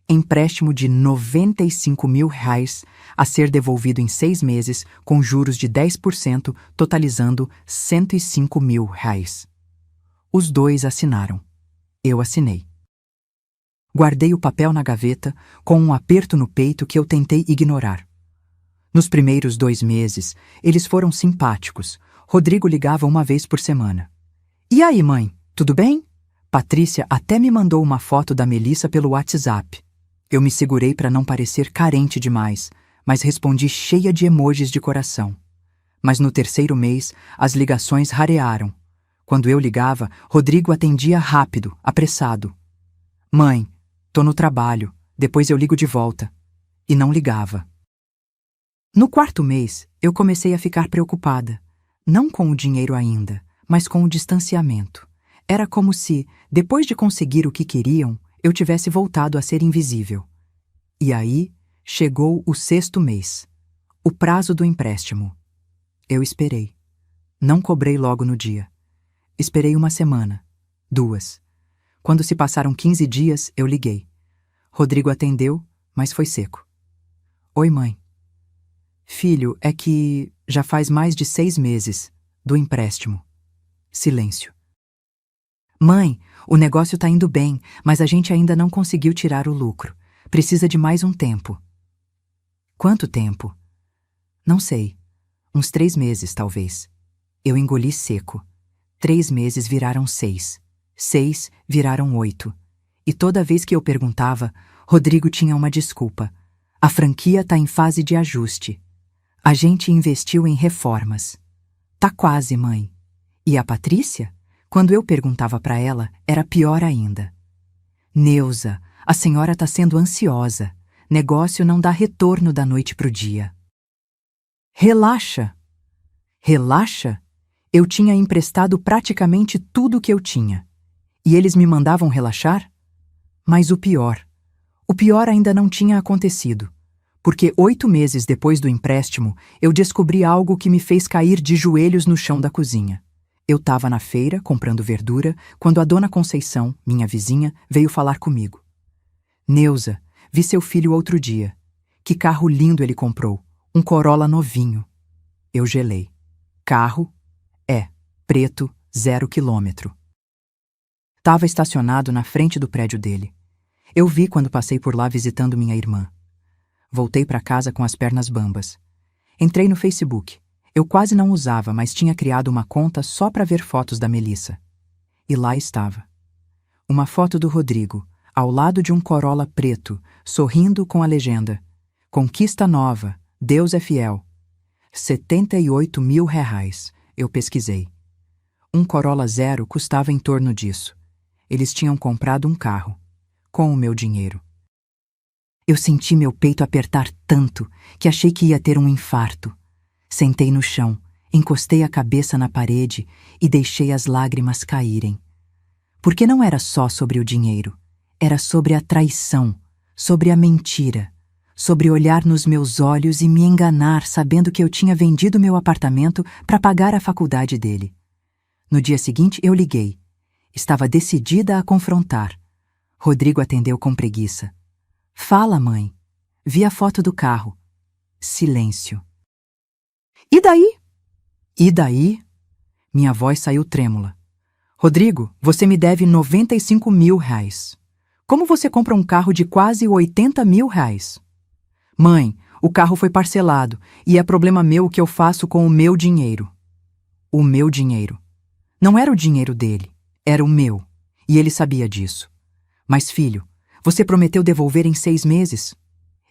Empréstimo de R$ 95.000 a ser devolvido em 6 meses com juros de 10%, totalizando R$ 105.000. Os dois assinaram. Eu assinei. Guardei o papel na gaveta com um aperto no peito que eu tentei ignorar. Nos primeiros 2 meses, eles foram simpáticos. Rodrigo ligava uma vez por semana. E aí, mãe, tudo bem? Patrícia até me mandou uma foto da Melissa pelo WhatsApp. Eu me segurei para não parecer carente demais, mas respondi cheia de emojis de coração. Mas no 3º mês, as ligações rarearam. Quando eu ligava, Rodrigo atendia rápido, apressado. Mãe, tô no trabalho, depois eu ligo de volta. E não ligava. No 4º mês, eu comecei a ficar preocupada. Não com o dinheiro ainda, mas com o distanciamento. Era como se, depois de conseguir o que queriam, eu tivesse voltado a ser invisível. E aí, chegou o 6º mês. O prazo do empréstimo. Eu esperei. Não cobrei logo no dia. Esperei 1 semana. 2. Quando se passaram 15 dias, eu liguei. Rodrigo atendeu, mas foi seco. Oi, mãe. Filho, é que já faz mais de 6 meses, do empréstimo. Silêncio. Mãe, o negócio tá indo bem, mas a gente ainda não conseguiu tirar o lucro. Precisa de mais um tempo. Quanto tempo? Não sei. Uns 3 meses, talvez. Eu engoli seco. 3 meses viraram 6. 6 viraram 8. E toda vez que eu perguntava, Rodrigo tinha uma desculpa. A franquia tá em fase de ajuste. A gente investiu em reformas. Tá quase, mãe. E a Patrícia? Quando eu perguntava para ela, era pior ainda. Neuza, a senhora tá sendo ansiosa. Negócio não dá retorno da noite pro dia. Relaxa. Relaxa? Eu tinha emprestado praticamente tudo o que eu tinha. E eles me mandavam relaxar? Mas o pior ainda não tinha acontecido. Porque 8 meses depois do empréstimo, eu descobri algo que me fez cair de joelhos no chão da cozinha. Eu estava na feira, comprando verdura, quando a dona Conceição, minha vizinha, veio falar comigo. Neuza, vi seu filho outro dia. Que carro lindo ele comprou. Um Corolla novinho. Eu gelei. Carro? É, preto, 0 quilômetro. Tava estacionado na frente do prédio dele. Eu vi quando passei por lá visitando minha irmã. Voltei para casa com as pernas bambas. Entrei no Facebook. Eu quase não usava, mas tinha criado uma conta só para ver fotos da Melissa. E lá estava. Uma foto do Rodrigo, ao lado de um Corolla preto, sorrindo com a legenda: Conquista nova, Deus é fiel. R$78 mil, eu pesquisei. Um Corolla 0 custava em torno disso. Eles tinham comprado um carro, com o meu dinheiro. Eu senti meu peito apertar tanto que achei que ia ter um infarto. Sentei no chão, encostei a cabeça na parede e deixei as lágrimas caírem. Porque não era só sobre o dinheiro, era sobre a traição, sobre a mentira, sobre olhar nos meus olhos e me enganar sabendo que eu tinha vendido meu apartamento para pagar a faculdade dele. No dia seguinte eu liguei. Estava decidida a confrontar. Rodrigo atendeu com preguiça. Fala, mãe. Vi a foto do carro. Silêncio. E daí? E daí? Minha voz saiu trêmula. Rodrigo, você me deve R$95 mil. Como você compra um carro de quase R$80 mil? Mãe, o carro foi parcelado e é problema meu o que eu faço com o meu dinheiro. O meu dinheiro. Não era o dinheiro dele, era o meu. E ele sabia disso. Mas, filho, você prometeu devolver em 6 meses.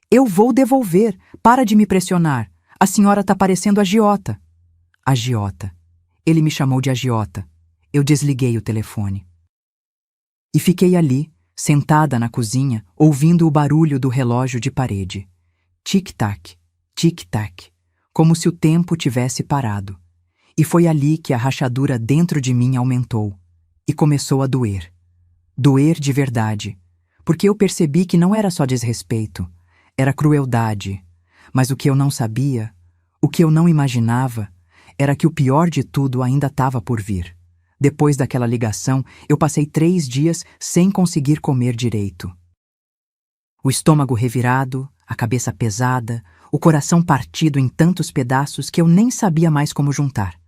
Eu vou devolver. Para de me pressionar. A senhora tá parecendo agiota. Agiota. Ele me chamou de agiota. Eu desliguei o telefone. E fiquei ali, sentada na cozinha, ouvindo o barulho do relógio de parede. Tic-tac, tic-tac, como se o tempo tivesse parado. E foi ali que a rachadura dentro de mim aumentou. E começou a doer. Doer de verdade. Porque eu percebi que não era só desrespeito, era crueldade. Mas o que eu não sabia, o que eu não imaginava, era que o pior de tudo ainda estava por vir. Depois daquela ligação, eu passei 3 dias sem conseguir comer direito. O estômago revirado, a cabeça pesada, o coração partido em tantos pedaços que eu nem sabia mais como juntar.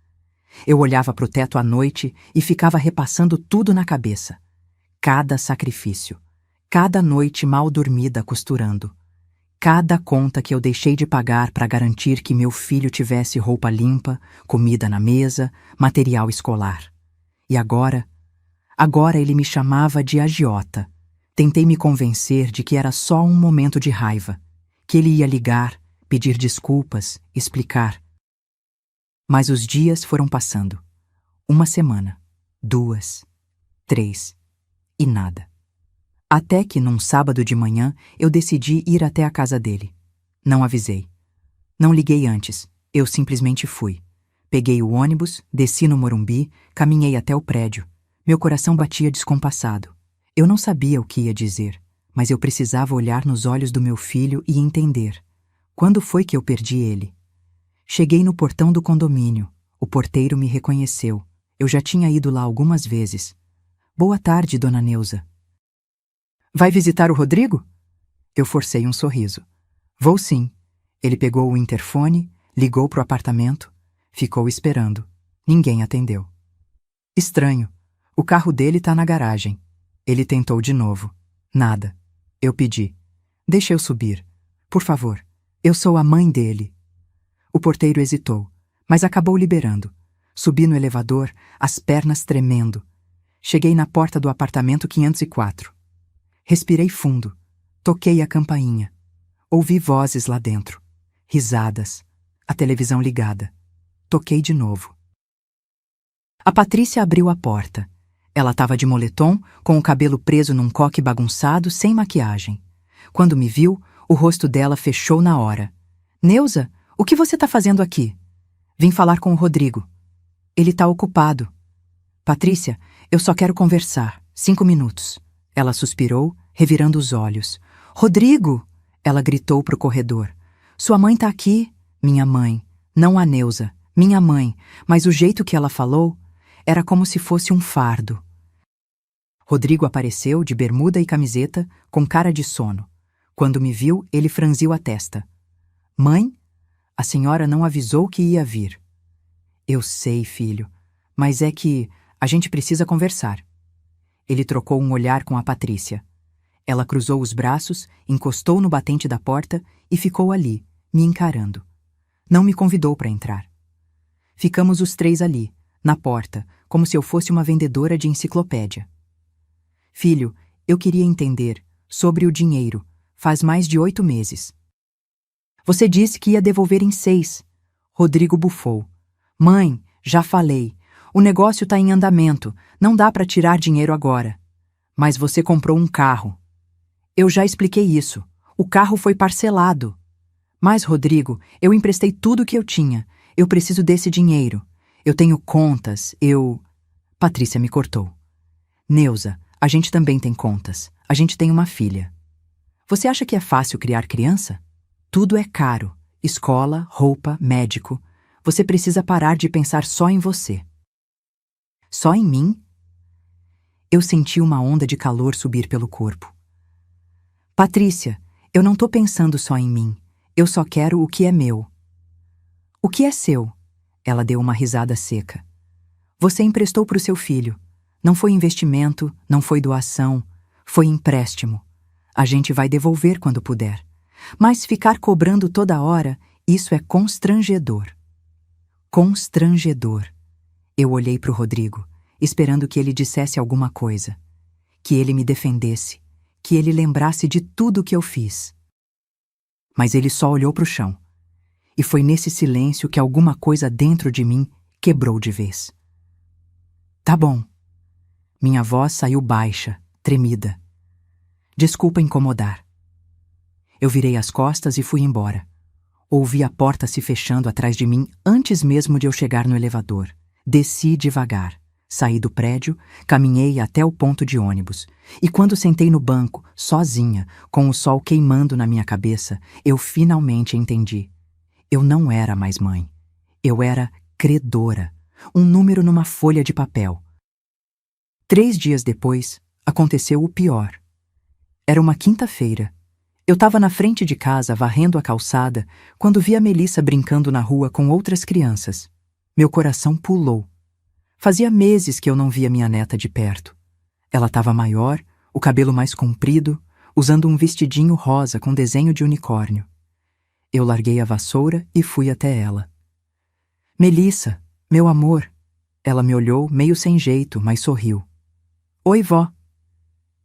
Eu olhava para o teto à noite e ficava repassando tudo na cabeça. Cada sacrifício, cada noite mal dormida costurando, cada conta que eu deixei de pagar para garantir que meu filho tivesse roupa limpa, comida na mesa, material escolar. E agora ele me chamava de agiota. Tentei me convencer de que era só um momento de raiva, que ele ia ligar, pedir desculpas, explicar. Mas os dias foram passando. 1 semana, 2, 3 e nada. Até que, num sábado de manhã, eu decidi ir até a casa dele. Não avisei. Não liguei antes, eu simplesmente fui. Peguei o ônibus, desci no Morumbi, caminhei até o prédio. Meu coração batia descompassado. Eu não sabia o que ia dizer, mas eu precisava olhar nos olhos do meu filho e entender. Quando foi que eu perdi ele? Cheguei no portão do condomínio. O porteiro me reconheceu. Eu já tinha ido lá algumas vezes. Boa tarde, dona Neuza. Vai visitar o Rodrigo? Eu forcei um sorriso. Vou sim. Ele pegou o interfone, ligou pro apartamento, ficou esperando. Ninguém atendeu. Estranho. O carro dele tá na garagem. Ele tentou de novo. Nada. Eu pedi. Deixa eu subir. Por favor. Eu sou a mãe dele. O porteiro hesitou, mas acabou liberando. Subi no elevador, as pernas tremendo. Cheguei na porta do apartamento 504. Respirei fundo. Toquei a campainha. Ouvi vozes lá dentro. Risadas. A televisão ligada. Toquei de novo. A Patrícia abriu a porta. Ela estava de moletom, com o cabelo preso num coque bagunçado, sem maquiagem. Quando me viu, o rosto dela fechou na hora. Neuza, o que você está fazendo aqui? Vim falar com o Rodrigo. Ele está ocupado. Patrícia, eu só quero conversar. 5 minutos. Ela suspirou, revirando os olhos. Rodrigo! Ela gritou para o corredor. Sua mãe está aqui. Minha mãe. Não a Neuza. Minha mãe. Mas o jeito que ela falou era como se fosse um fardo. Rodrigo apareceu de bermuda e camiseta, com cara de sono. Quando me viu, ele franziu a testa. Mãe? A senhora não avisou que ia vir. Eu sei, filho, mas é que a gente precisa conversar. Ele trocou um olhar com a Patrícia. Ela cruzou os braços, encostou no batente da porta e ficou ali, me encarando. Não me convidou para entrar. Ficamos os três ali, na porta, como se eu fosse uma vendedora de enciclopédia. Filho, eu queria entender sobre o dinheiro. Faz mais de 8 meses. Você disse que ia devolver em 6. Rodrigo bufou. Mãe, já falei. O negócio tá em andamento. Não dá para tirar dinheiro agora. Mas você comprou um carro. Eu já expliquei isso. O carro foi parcelado. Mas, Rodrigo, eu emprestei tudo o que eu tinha. Eu preciso desse dinheiro. Eu tenho contas, Patrícia me cortou. Neuza, a gente também tem contas. A gente tem uma filha. Você acha que é fácil criar criança? Tudo é caro. Escola, roupa, médico. Você precisa parar de pensar só em você. Só em mim? Eu senti uma onda de calor subir pelo corpo. Patrícia, eu não tô pensando só em mim. Eu só quero o que é meu. O que é seu? Ela deu uma risada seca. Você emprestou para o seu filho. Não foi investimento, não foi doação, foi empréstimo. A gente vai devolver quando puder. Mas ficar cobrando toda hora, isso é constrangedor. Constrangedor. Eu olhei para o Rodrigo, esperando que ele dissesse alguma coisa. Que ele me defendesse. Que ele lembrasse de tudo que eu fiz. Mas ele só olhou para o chão. E foi nesse silêncio que alguma coisa dentro de mim quebrou de vez. Tá bom. Minha voz saiu baixa, tremida. Desculpa incomodar. Eu virei as costas e fui embora. Ouvi a porta se fechando atrás de mim antes mesmo de eu chegar no elevador. Desci devagar. Saí do prédio, caminhei até o ponto de ônibus. E quando sentei no banco, sozinha, com o sol queimando na minha cabeça, eu finalmente entendi. Eu não era mais mãe. Eu era credora. Um número numa folha de papel. 3 dias depois, aconteceu o pior. Era uma quinta-feira. Eu estava na frente de casa, varrendo a calçada, quando vi a Melissa brincando na rua com outras crianças. Meu coração pulou. Fazia meses que eu não via minha neta de perto. Ela estava maior, o cabelo mais comprido, usando um vestidinho rosa com desenho de unicórnio. Eu larguei a vassoura e fui até ela. Melissa, meu amor. Ela me olhou meio sem jeito, mas sorriu. Oi, vó.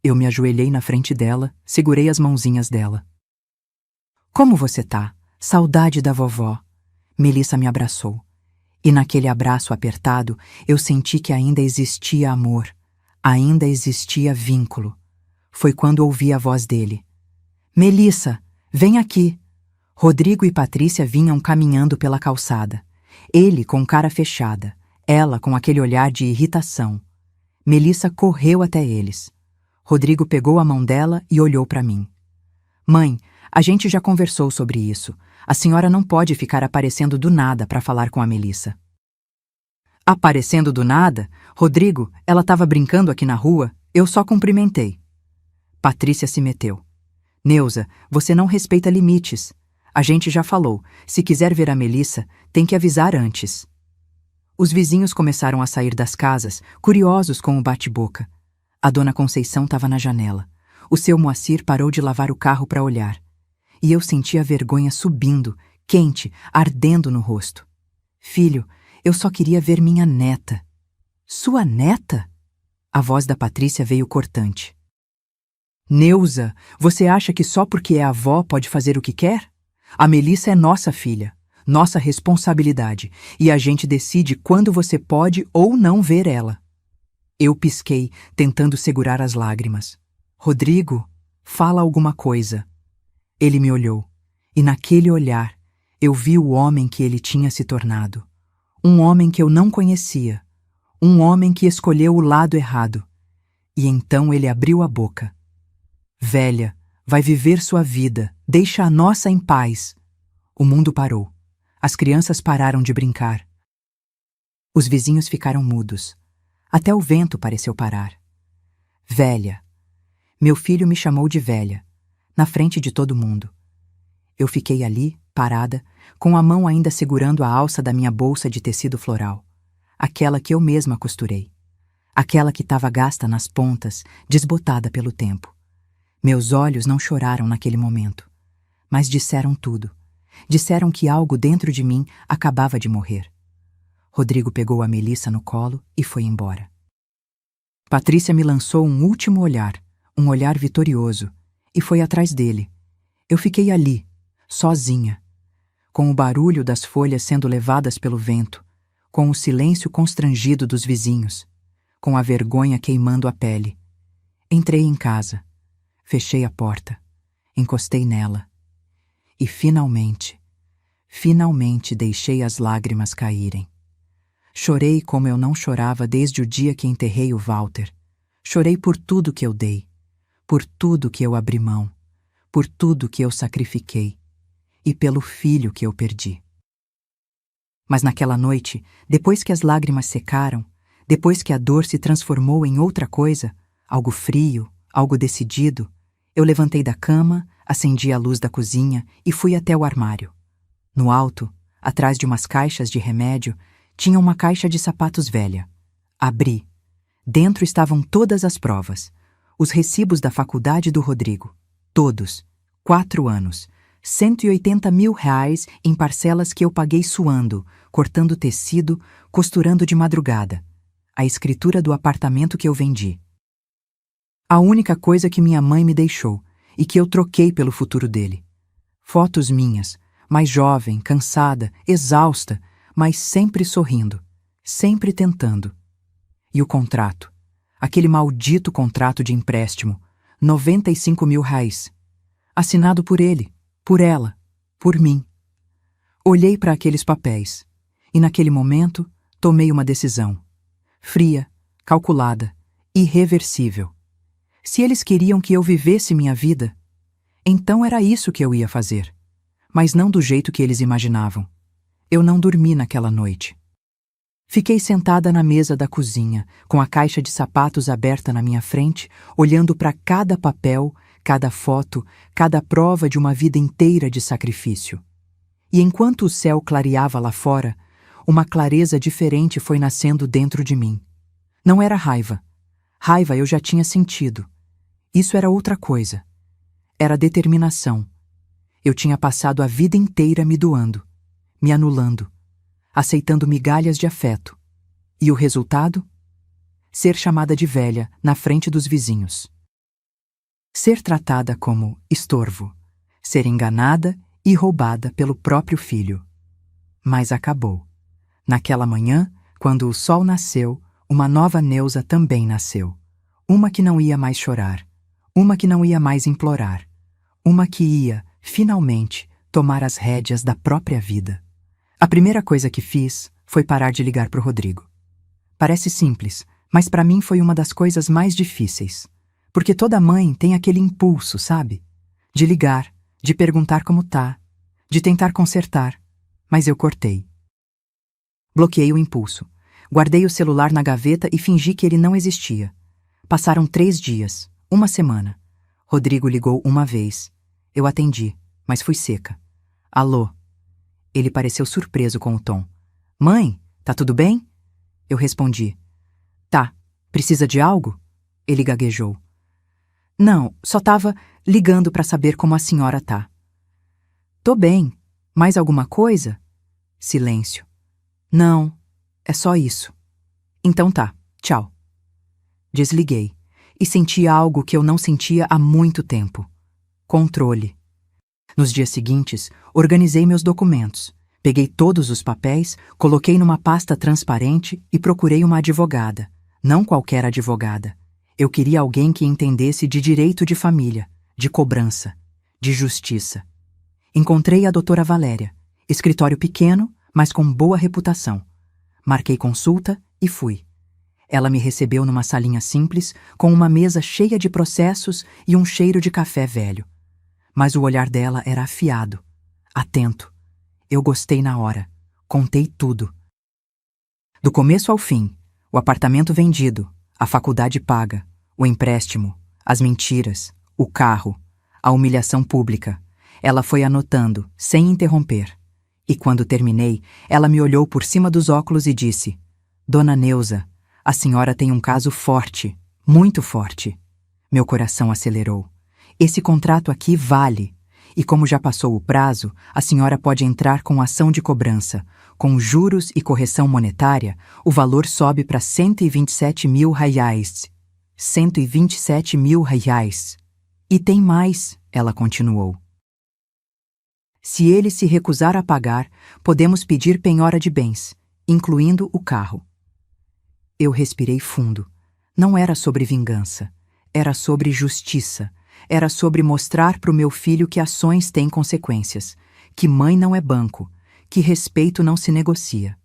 Eu me ajoelhei na frente dela, segurei as mãozinhas dela. Como você tá? Saudade da vovó. Melissa me abraçou. E naquele abraço apertado, eu senti que ainda existia amor. Ainda existia vínculo. Foi quando ouvi a voz dele. Melissa, vem aqui. Rodrigo e Patrícia vinham caminhando pela calçada. Ele com cara fechada, ela com aquele olhar de irritação. Melissa correu até eles. Rodrigo pegou a mão dela e olhou para mim. Mãe, a gente já conversou sobre isso. A senhora não pode ficar aparecendo do nada para falar com a Melissa. Aparecendo do nada? Rodrigo, ela estava brincando aqui na rua, eu só cumprimentei. Patrícia se meteu. Neuza, você não respeita limites. A gente já falou, se quiser ver a Melissa, tem que avisar antes. Os vizinhos começaram a sair das casas, curiosos com o bate-boca. A dona Conceição estava na janela. O seu Moacir parou de lavar o carro para olhar. E eu senti a vergonha subindo, quente, ardendo no rosto. Filho, eu só queria ver minha neta. Sua neta? A voz da Patrícia veio cortante. Neuza, você acha que só porque é avó pode fazer o que quer? A Melissa é nossa filha, nossa responsabilidade, e a gente decide quando você pode ou não ver ela. Eu pisquei, tentando segurar as lágrimas. Rodrigo, fala alguma coisa. Ele me olhou, e naquele olhar, eu vi o homem que ele tinha se tornado. Um homem que eu não conhecia. Um homem que escolheu o lado errado. E então ele abriu a boca. Velha, vai viver sua vida, deixa a nossa em paz. O mundo parou. As crianças pararam de brincar. Os vizinhos ficaram mudos. Até o vento pareceu parar. Velha. Meu filho me chamou de velha, na frente de todo mundo. Eu fiquei ali, parada, com a mão ainda segurando a alça da minha bolsa de tecido floral, aquela que eu mesma costurei, aquela que estava gasta nas pontas, desbotada pelo tempo. Meus olhos não choraram naquele momento, mas disseram tudo. Disseram que algo dentro de mim acabava de morrer. Rodrigo pegou a Melissa no colo e foi embora. Patrícia me lançou um último olhar, um olhar vitorioso, e foi atrás dele. Eu fiquei ali, sozinha, com o barulho das folhas sendo levadas pelo vento, com o silêncio constrangido dos vizinhos, com a vergonha queimando a pele. Entrei em casa, fechei a porta, encostei nela e finalmente deixei as lágrimas caírem. Chorei como eu não chorava desde o dia que enterrei o Walter. Chorei por tudo que eu dei, por tudo que eu abri mão, por tudo que eu sacrifiquei e pelo filho que eu perdi. Mas naquela noite, depois que as lágrimas secaram, depois que a dor se transformou em outra coisa, algo frio, algo decidido, eu levantei da cama, acendi a luz da cozinha e fui até o armário. No alto, atrás de umas caixas de remédio, tinha uma caixa de sapatos velha. Abri. Dentro estavam todas as provas. Os recibos da faculdade do Rodrigo. Todos. 4 anos. 180 mil reais em parcelas que eu paguei suando, cortando tecido, costurando de madrugada. A escritura do apartamento que eu vendi. A única coisa que minha mãe me deixou e que eu troquei pelo futuro dele. Fotos minhas, mais jovem, cansada, exausta, mas sempre sorrindo, sempre tentando. E o contrato, aquele maldito contrato de empréstimo, 95 mil reais, assinado por ele, por ela, por mim. Olhei para aqueles papéis e naquele momento tomei uma decisão, fria, calculada, irreversível. Se eles queriam que eu vivesse minha vida, então era isso que eu ia fazer, mas não do jeito que eles imaginavam. Eu não dormi naquela noite. Fiquei sentada na mesa da cozinha, com a caixa de sapatos aberta na minha frente, olhando para cada papel, cada foto, cada prova de uma vida inteira de sacrifício. E enquanto o céu clareava lá fora, uma clareza diferente foi nascendo dentro de mim. Não era raiva. Raiva eu já tinha sentido. Isso era outra coisa. Era determinação. Eu tinha passado a vida inteira me doando, me anulando, aceitando migalhas de afeto. E o resultado? Ser chamada de velha na frente dos vizinhos. Ser tratada como estorvo. Ser enganada e roubada pelo próprio filho. Mas acabou. Naquela manhã, quando o sol nasceu, uma nova Neuza também nasceu. Uma que não ia mais chorar. Uma que não ia mais implorar. Uma que ia, finalmente, tomar as rédeas da própria vida. A primeira coisa que fiz foi parar de ligar para o Rodrigo. Parece simples, mas para mim foi uma das coisas mais difíceis. Porque toda mãe tem aquele impulso, sabe? De ligar, de perguntar como tá, de tentar consertar. Mas eu cortei. Bloqueei o impulso. Guardei o celular na gaveta e fingi que ele não existia. Passaram 3 dias, 1 semana. Rodrigo ligou uma vez. Eu atendi, mas fui seca. Alô? Ele pareceu surpreso com o tom. Mãe, tá tudo bem? Eu respondi. Tá, precisa de algo? Ele gaguejou. Não, só tava ligando para saber como a senhora tá. Tô bem. Mais alguma coisa? Silêncio. Não, é só isso. Então tá, tchau. Desliguei e senti algo que eu não sentia há muito tempo. Controle. Nos dias seguintes, organizei meus documentos. Peguei todos os papéis, coloquei numa pasta transparente e procurei uma advogada. Não qualquer advogada. Eu queria alguém que entendesse de direito de família, de cobrança, de justiça. Encontrei a doutora Valéria, escritório pequeno, mas com boa reputação. Marquei consulta e fui. Ela me recebeu numa salinha simples, com uma mesa cheia de processos e um cheiro de café velho. Mas o olhar dela era afiado, atento. Eu gostei na hora. Contei tudo. Do começo ao fim, o apartamento vendido, a faculdade paga, o empréstimo, as mentiras, o carro, a humilhação pública. Ela foi anotando, sem interromper. E quando terminei, ela me olhou por cima dos óculos e disse: Dona Neuza, a senhora tem um caso forte, muito forte. Meu coração acelerou. Esse contrato aqui vale. E como já passou o prazo, a senhora pode entrar com ação de cobrança. Com juros e correção monetária, o valor sobe para 127 mil reais. 127 mil reais. E tem mais, ela continuou. Se ele se recusar a pagar, podemos pedir penhora de bens, incluindo o carro. Eu respirei fundo. Não era sobre vingança. Era sobre justiça. Era sobre mostrar para o meu filho que ações têm consequências, que mãe não é banco, que respeito não se negocia.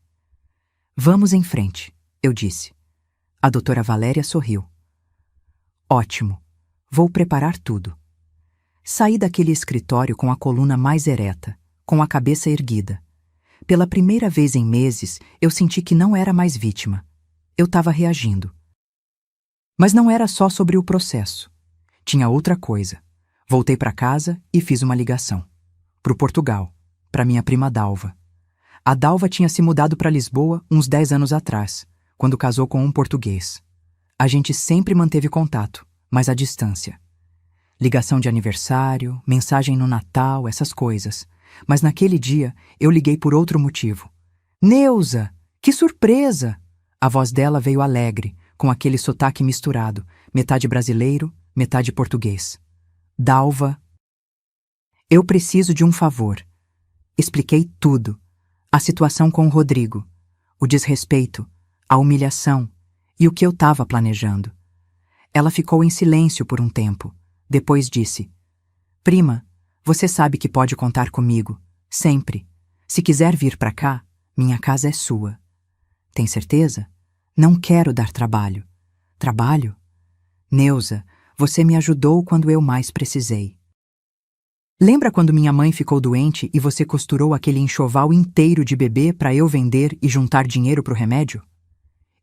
Vamos em frente, eu disse. A doutora Valéria sorriu. Ótimo. Vou preparar tudo. Saí daquele escritório com a coluna mais ereta, com a cabeça erguida. Pela primeira vez em meses, eu senti que não era mais vítima. Eu estava reagindo. Mas não era só sobre o processo. Tinha outra coisa. Voltei para casa e fiz uma ligação. Pro Portugal, para minha prima Dalva. A Dalva tinha se mudado para Lisboa uns 10 anos atrás, quando casou com um português. A gente sempre manteve contato, mas à distância. Ligação de aniversário, mensagem no Natal, essas coisas. Mas naquele dia, eu liguei por outro motivo. Neuza! Que surpresa! A voz dela veio alegre, com aquele sotaque misturado, metade brasileiro, metade português. Dalva. Eu preciso de um favor. Expliquei tudo. A situação com o Rodrigo, o desrespeito, a humilhação e o que eu estava planejando. Ela ficou em silêncio por um tempo. Depois disse: Prima, você sabe que pode contar comigo, sempre. Se quiser vir para cá, minha casa é sua. Tem certeza? Não quero dar trabalho. Trabalho? Neuza, você me ajudou quando eu mais precisei. Lembra quando minha mãe ficou doente e você costurou aquele enxoval inteiro de bebê para eu vender e juntar dinheiro para o remédio?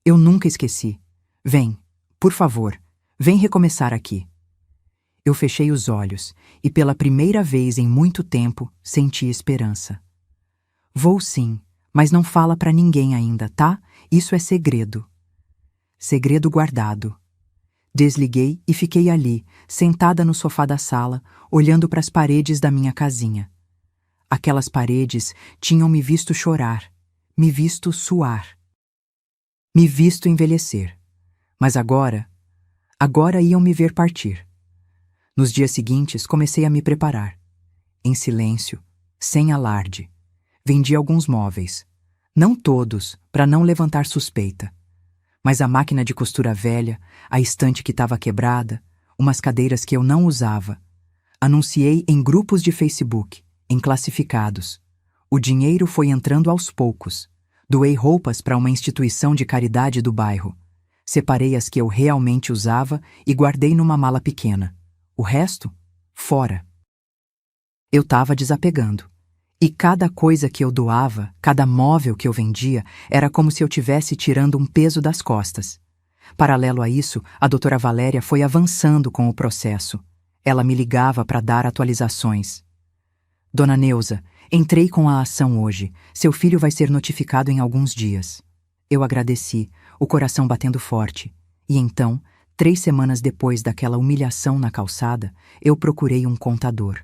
Eu nunca esqueci. Vem, por favor, vem recomeçar aqui. Eu fechei os olhos e pela primeira vez em muito tempo senti esperança. Vou sim, mas não fala para ninguém ainda, tá? Isso é segredo. Segredo guardado. Desliguei e fiquei ali, sentada no sofá da sala, olhando para as paredes da minha casinha. Aquelas paredes tinham me visto chorar, me visto suar, me visto envelhecer. Mas agora iam me ver partir. Nos dias seguintes, comecei a me preparar. Em silêncio, sem alarde. Vendi alguns móveis. Não todos, para não levantar suspeita. Mas a máquina de costura velha, a estante que estava quebrada, umas cadeiras que eu não usava. Anunciei em grupos de Facebook, em classificados. O dinheiro foi entrando aos poucos. Doei roupas para uma instituição de caridade do bairro. Separei as que eu realmente usava e guardei numa mala pequena. O resto, fora. Eu estava desapegando. E cada coisa que eu doava, cada móvel que eu vendia, era como se eu tivesse tirando um peso das costas. Paralelo a isso, a doutora Valéria foi avançando com o processo. Ela me ligava para dar atualizações. Dona Neuza, entrei com a ação hoje. Seu filho vai ser notificado em alguns dias. Eu agradeci, o coração batendo forte. E então, 3 semanas depois daquela humilhação na calçada, eu procurei um contador.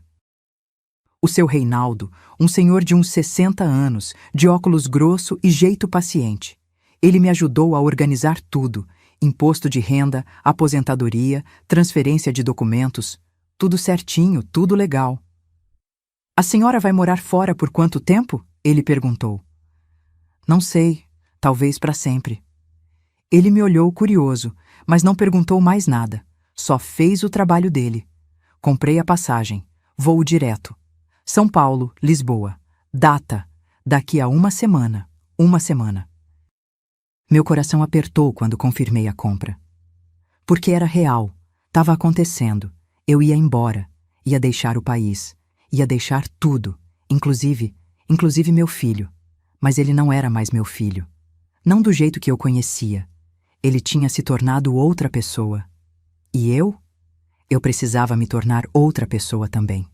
O seu Reinaldo, um senhor de uns 60 anos, de óculos grosso e jeito paciente. Ele me ajudou a organizar tudo: imposto de renda, aposentadoria, transferência de documentos, tudo certinho, tudo legal. A senhora vai morar fora por quanto tempo? Ele perguntou. Não sei, talvez para sempre. Ele me olhou curioso, mas não perguntou mais nada. Só fez o trabalho dele. Comprei a passagem. Voo direto. São Paulo, Lisboa. Data: daqui a 1 semana. 1 semana. Meu coração apertou quando confirmei a compra. Porque era real. Estava acontecendo. Eu ia embora. Ia deixar o país. Ia deixar tudo. Inclusive meu filho. Mas ele não era mais meu filho. Não do jeito que eu conhecia. Ele tinha se tornado outra pessoa. E eu? Eu precisava me tornar outra pessoa também.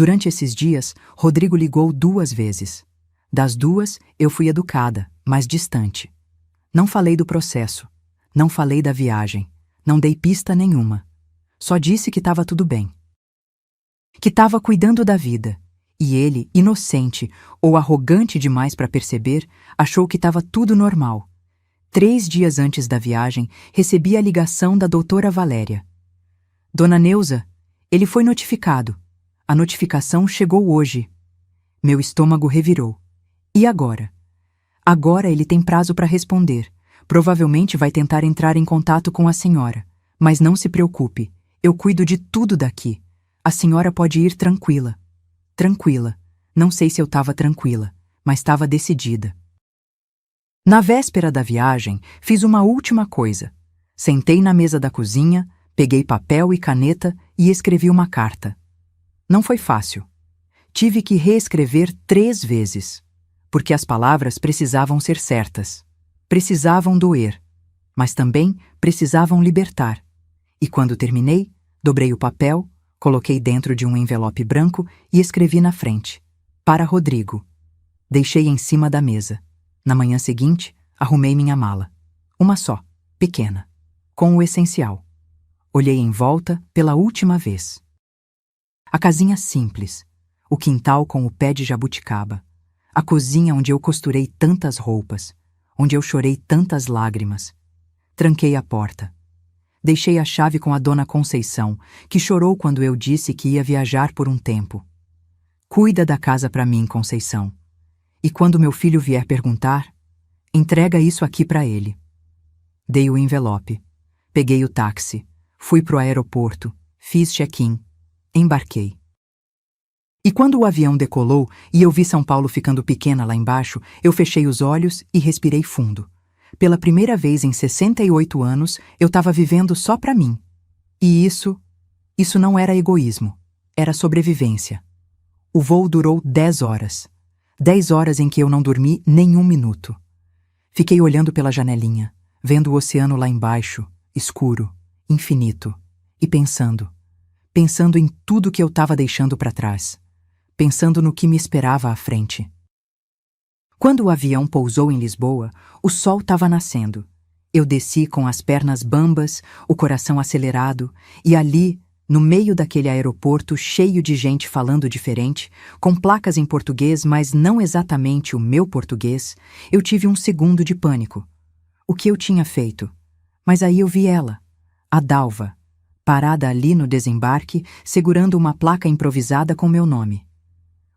Durante esses dias, Rodrigo ligou 2 vezes. Das 2, eu fui educada, mas distante. Não falei do processo. Não falei da viagem. Não dei pista nenhuma. Só disse que estava tudo bem. Que estava cuidando da vida. E ele, inocente ou arrogante demais para perceber, achou que estava tudo normal. 3 dias antes da viagem, recebi a ligação da doutora Valéria. Dona Neuza, ele foi notificado. A notificação chegou hoje. Meu estômago revirou. E agora? Agora ele tem prazo para responder. Provavelmente vai tentar entrar em contato com a senhora. Mas não se preocupe, eu cuido de tudo daqui. A senhora pode ir tranquila. Tranquila. Não sei se eu estava tranquila, mas estava decidida. Na véspera da viagem, fiz uma última coisa. Sentei na mesa da cozinha, peguei papel e caneta e escrevi uma carta. Não foi fácil. Tive que reescrever 3 vezes, porque as palavras precisavam ser certas. Precisavam doer, mas também precisavam libertar. E quando terminei, dobrei o papel, coloquei dentro de um envelope branco e escrevi na frente: para Rodrigo. Deixei em cima da mesa. Na manhã seguinte, arrumei minha mala. Uma só, pequena, com o essencial. Olhei em volta pela última vez. A casinha simples, o quintal com o pé de jabuticaba, a cozinha onde eu costurei tantas roupas, onde eu chorei tantas lágrimas. Tranquei a porta. Deixei a chave com a dona Conceição, que chorou quando eu disse que ia viajar por um tempo. Cuida da casa para mim, Conceição. E quando meu filho vier perguntar, entrega isso aqui para ele. Dei o envelope. Peguei o táxi. Fui pro aeroporto. Fiz check-in. Embarquei. E quando o avião decolou e eu vi São Paulo ficando pequena lá embaixo, eu fechei os olhos e respirei fundo. Pela primeira vez em 68 anos, eu estava vivendo só para mim. E isso não era egoísmo. Era sobrevivência. O voo durou 10 horas. 10 horas em que eu não dormi nem um minuto. Fiquei olhando pela janelinha, vendo o oceano lá embaixo, escuro, infinito, e pensando em tudo que eu estava deixando para trás, pensando no que me esperava à frente. Quando o avião pousou em Lisboa, o sol estava nascendo. Eu desci com as pernas bambas, o coração acelerado, e ali, no meio daquele aeroporto cheio de gente falando diferente, com placas em português, mas não exatamente o meu português, eu tive um segundo de pânico. O que eu tinha feito? Mas aí eu vi ela, a Dalva, parada ali no desembarque, segurando uma placa improvisada com meu nome.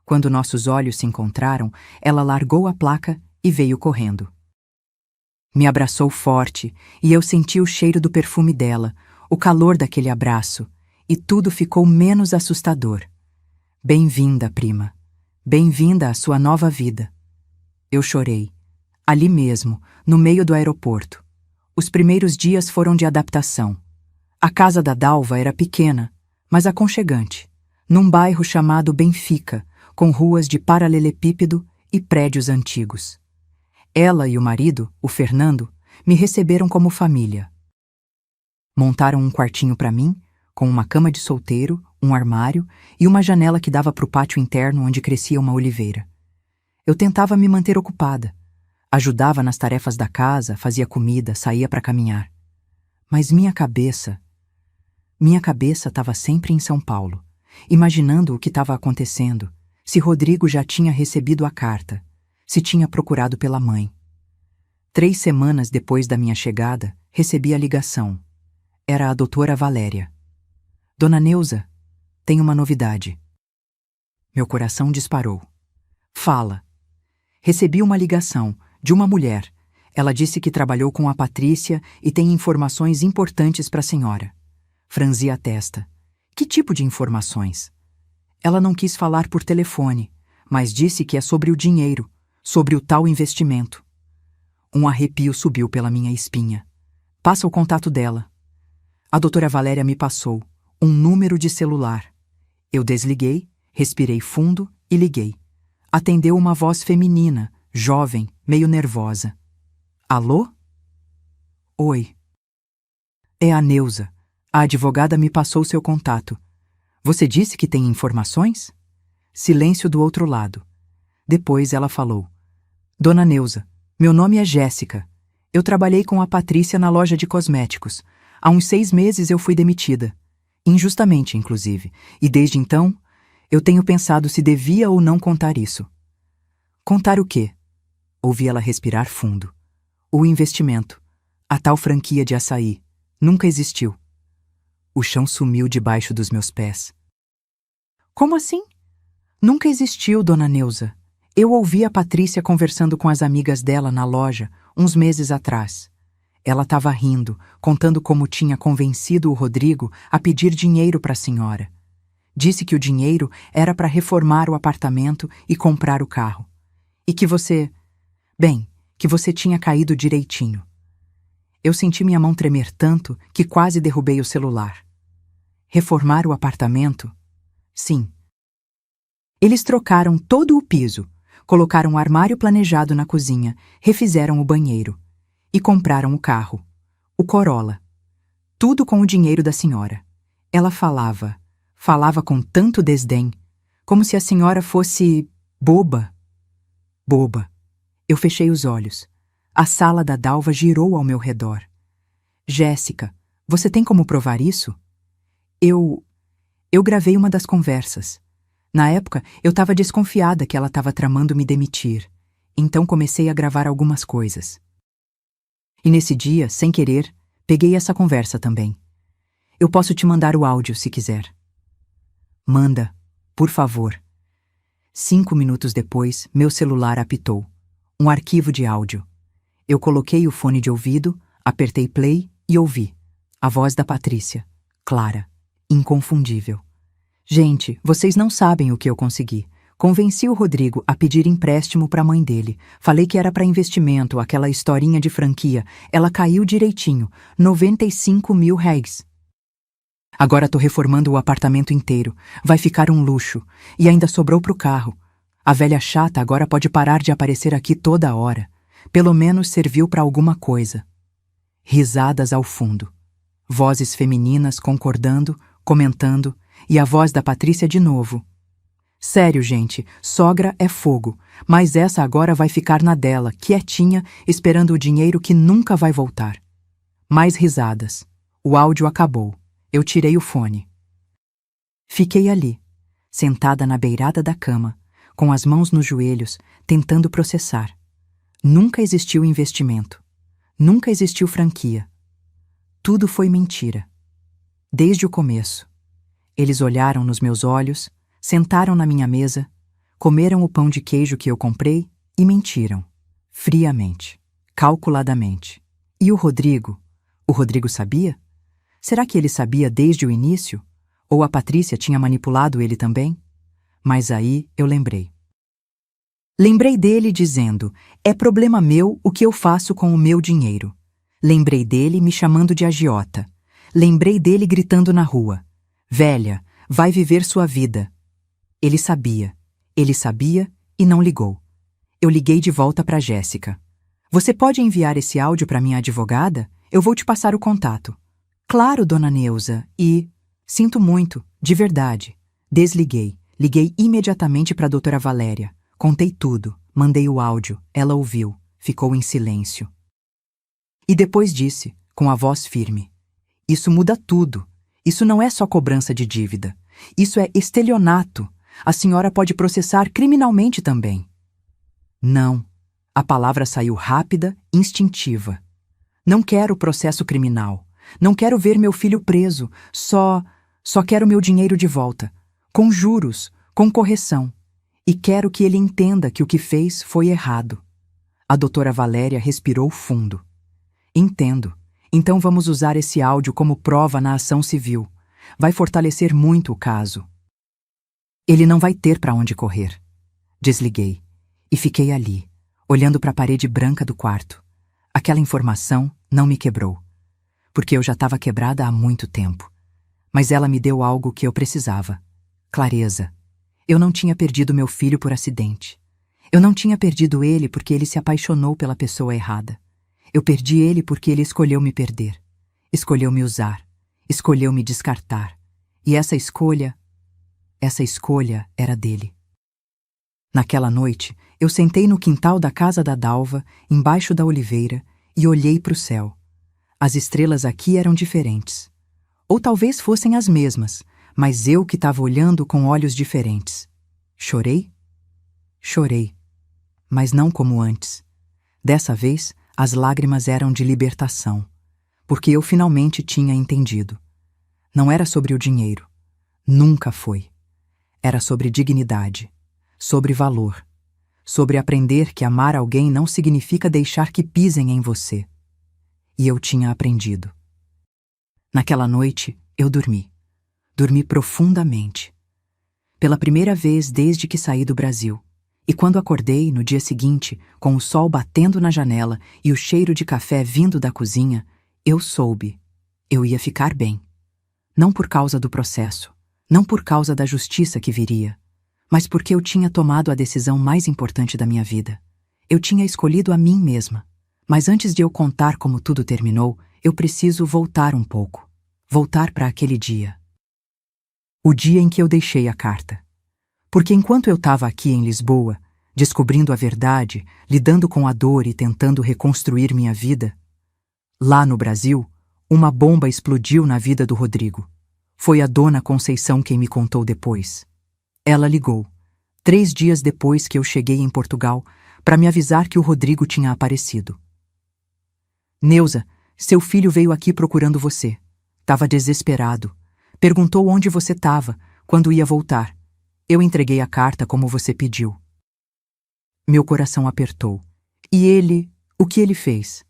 Quando nossos olhos se encontraram, ela largou a placa e veio correndo. Me abraçou forte e eu senti o cheiro do perfume dela, o calor daquele abraço, e tudo ficou menos assustador. Bem-vinda, prima. Bem-vinda à sua nova vida. Eu chorei. Ali mesmo, no meio do aeroporto. Os primeiros dias foram de adaptação. A casa da Dalva era pequena, mas aconchegante, num bairro chamado Benfica, com ruas de paralelepípedo e prédios antigos. Ela e o marido, o Fernando, me receberam como família. Montaram um quartinho para mim, com uma cama de solteiro, um armário e uma janela que dava para o pátio interno onde crescia uma oliveira. Eu tentava me manter ocupada. Ajudava nas tarefas da casa, fazia comida, saía para caminhar. Mas minha cabeça estava sempre em São Paulo, imaginando o que estava acontecendo, se Rodrigo já tinha recebido a carta, se tinha procurado pela mãe. 3 semanas depois da minha chegada, recebi a ligação. Era a doutora Valéria. Dona Neuza, tem uma novidade. Meu coração disparou. Fala. Recebi uma ligação de uma mulher. Ela disse que trabalhou com a Patrícia e tem informações importantes para a senhora. Franzi a testa. Que tipo de informações? Ela não quis falar por telefone, mas disse que é sobre o dinheiro, sobre o tal investimento. Um arrepio subiu pela minha espinha. Passa o contato dela. A doutora Valéria me passou um número de celular. Eu desliguei, respirei fundo e liguei. Atendeu uma voz feminina, jovem, meio nervosa. Alô? Oi. É a Neuza. A advogada me passou seu contato. Você disse que tem informações? Silêncio do outro lado. Depois ela falou: Dona Neuza, meu nome é Jéssica. Eu trabalhei com a Patrícia na loja de cosméticos. Há uns 6 meses eu fui demitida. Injustamente, inclusive. E desde então, eu tenho pensado se devia ou não contar isso. Contar o quê? Ouvi ela respirar fundo. O investimento. A tal franquia de açaí. Nunca existiu. O chão sumiu debaixo dos meus pés. Como assim? Nunca existiu, Dona Neuza. Eu ouvi a Patrícia conversando com as amigas dela na loja uns meses atrás. Ela estava rindo, contando como tinha convencido o Rodrigo a pedir dinheiro para a senhora. Disse que o dinheiro era para reformar o apartamento e comprar o carro. E que que você tinha caído direitinho. Eu senti minha mão tremer tanto que quase derrubei o celular. Reformar o apartamento? Sim. Eles trocaram todo o piso, colocaram um armário planejado na cozinha, refizeram o banheiro e compraram o carro, o Corolla. Tudo com o dinheiro da senhora. Ela falava com tanto desdém, como se a senhora fosse boba. Boba. Eu fechei os olhos. A sala da Dalva girou ao meu redor. Jéssica, você tem como provar isso? Eu gravei uma das conversas. Na época, eu estava desconfiada que ela estava tramando me demitir. Então comecei a gravar algumas coisas. E nesse dia, sem querer, peguei essa conversa também. Eu posso te mandar o áudio se quiser. Manda, por favor. 5 minutos depois, meu celular apitou. Um arquivo de áudio. Eu coloquei o fone de ouvido, apertei play e ouvi. A voz da Patrícia. Clara. Inconfundível. Gente, vocês não sabem o que eu consegui. Convenci o Rodrigo a pedir empréstimo para a mãe dele. Falei que era para investimento, aquela historinha de franquia. Ela caiu direitinho. 95 mil réis. Agora tô reformando o apartamento inteiro. Vai ficar um luxo. E ainda sobrou pro carro. A velha chata agora pode parar de aparecer aqui toda hora. Pelo menos serviu para alguma coisa. Risadas ao fundo. Vozes femininas concordando, comentando, e a voz da Patrícia de novo. Sério, gente, sogra é fogo, mas essa agora vai ficar na dela, quietinha, esperando o dinheiro que nunca vai voltar. Mais risadas. O áudio acabou. Eu tirei o fone. Fiquei ali, sentada na beirada da cama, com as mãos nos joelhos, tentando processar. Nunca existiu investimento. Nunca existiu franquia. Tudo foi mentira. Desde o começo. Eles olharam nos meus olhos, sentaram na minha mesa, comeram o pão de queijo que eu comprei e mentiram. Friamente. Calculadamente. E o Rodrigo? O Rodrigo sabia? Será que ele sabia desde o início? Ou a Patrícia tinha manipulado ele também? Mas aí eu lembrei. Lembrei dele dizendo: é problema meu o que eu faço com o meu dinheiro. Lembrei dele me chamando de agiota. Lembrei dele gritando na rua: velha, vai viver sua vida. Ele sabia e não ligou. Eu liguei de volta para Jéssica. Você pode enviar esse áudio para minha advogada? Eu vou te passar o contato. Claro, dona Neuza, e... Sinto muito, de verdade. Desliguei. Liguei imediatamente para a doutora Valéria. Contei tudo, mandei o áudio, ela ouviu, ficou em silêncio. E depois disse, com a voz firme: isso muda tudo. Isso não é só cobrança de dívida. Isso é estelionato. A senhora pode processar criminalmente também. Não. A palavra saiu rápida, instintiva. Não quero processo criminal. Não quero ver meu filho preso. Só quero meu dinheiro de volta. Com juros, com correção. E quero que ele entenda que o que fez foi errado. A doutora Valéria respirou fundo. Entendo. Então vamos usar esse áudio como prova na ação civil. Vai fortalecer muito o caso. Ele não vai ter para onde correr. Desliguei e fiquei ali, olhando para a parede branca do quarto. Aquela informação não me quebrou, porque eu já estava quebrada há muito tempo. Mas ela me deu algo que eu precisava: clareza. Eu não tinha perdido meu filho por acidente. Eu não tinha perdido ele porque ele se apaixonou pela pessoa errada. Eu perdi ele porque ele escolheu me perder. Escolheu me usar. Escolheu me descartar. E essa escolha era dele. Naquela noite, eu sentei no quintal da casa da Dalva, embaixo da oliveira, e olhei para o céu. As estrelas aqui eram diferentes. Ou talvez fossem as mesmas, mas eu que estava olhando com olhos diferentes. Chorei? Chorei. Mas não como antes. Dessa vez, as lágrimas eram de libertação, porque eu finalmente tinha entendido. Não era sobre o dinheiro. Nunca foi. Era sobre dignidade, sobre valor, sobre aprender que amar alguém não significa deixar que pisem em você. E eu tinha aprendido. Naquela noite, eu dormi. Dormi profundamente. Pela primeira vez desde que saí do Brasil. E quando acordei, no dia seguinte, com o sol batendo na janela e o cheiro de café vindo da cozinha, eu soube. Eu ia ficar bem. Não por causa do processo, não por causa da justiça que viria, mas porque eu tinha tomado a decisão mais importante da minha vida. Eu tinha escolhido a mim mesma. Mas antes de eu contar como tudo terminou, eu preciso voltar um pouco. Voltar para aquele dia. O dia em que eu deixei a carta. Porque enquanto eu estava aqui em Lisboa, descobrindo a verdade, lidando com a dor e tentando reconstruir minha vida, lá no Brasil, uma bomba explodiu na vida do Rodrigo. Foi a dona Conceição quem me contou depois. Ela ligou, 3 dias depois que eu cheguei em Portugal, para me avisar que o Rodrigo tinha aparecido. Neuza, seu filho veio aqui procurando você. Tava desesperado. Perguntou onde você estava, quando ia voltar. Eu entreguei a carta como você pediu. Meu coração apertou. E ele, o que ele fez?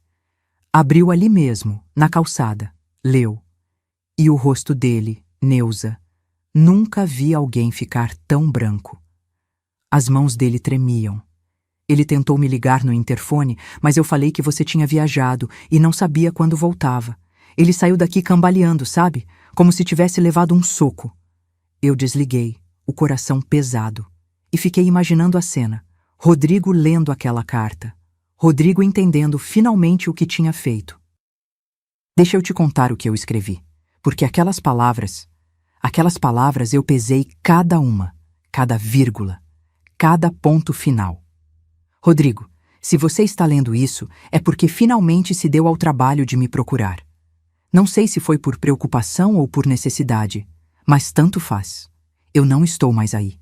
Abriu ali mesmo, na calçada. Leu. E o rosto dele, Neuza. Nunca vi alguém ficar tão branco. As mãos dele tremiam. Ele tentou me ligar no interfone, mas eu falei que você tinha viajado e não sabia quando voltava. Ele saiu daqui cambaleando, sabe? Como se tivesse levado um soco. Eu desliguei, o coração pesado, e fiquei imaginando a cena. Rodrigo lendo aquela carta. Rodrigo entendendo finalmente o que tinha feito. Deixa eu te contar o que eu escrevi, porque aquelas palavras eu pesei cada uma, cada vírgula, cada ponto final. Rodrigo, se você está lendo isso, é porque finalmente se deu ao trabalho de me procurar. Não sei se foi por preocupação ou por necessidade, mas tanto faz. Eu não estou mais aí.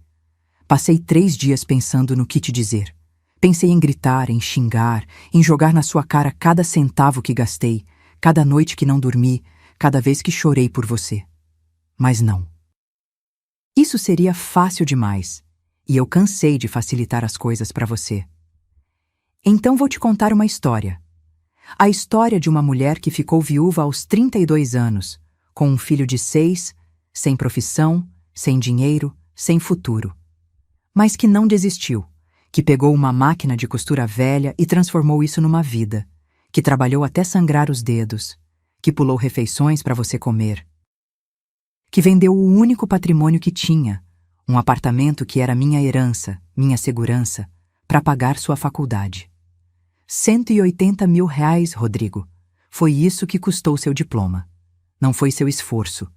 Passei 3 dias pensando no que te dizer. Pensei em gritar, em xingar, em jogar na sua cara cada centavo que gastei, cada noite que não dormi, cada vez que chorei por você. Mas não. Isso seria fácil demais, e eu cansei de facilitar as coisas para você. Então vou te contar uma história. A história de uma mulher que ficou viúva aos 32 anos, com um filho de 6, sem profissão, sem dinheiro, sem futuro. Mas que não desistiu, que pegou uma máquina de costura velha e transformou isso numa vida, que trabalhou até sangrar os dedos, que pulou refeições para você comer, que vendeu o único patrimônio que tinha, um apartamento que era minha herança, minha segurança, para pagar sua faculdade. 180 mil reais, Rodrigo. Foi isso que custou seu diploma. Não foi seu esforço.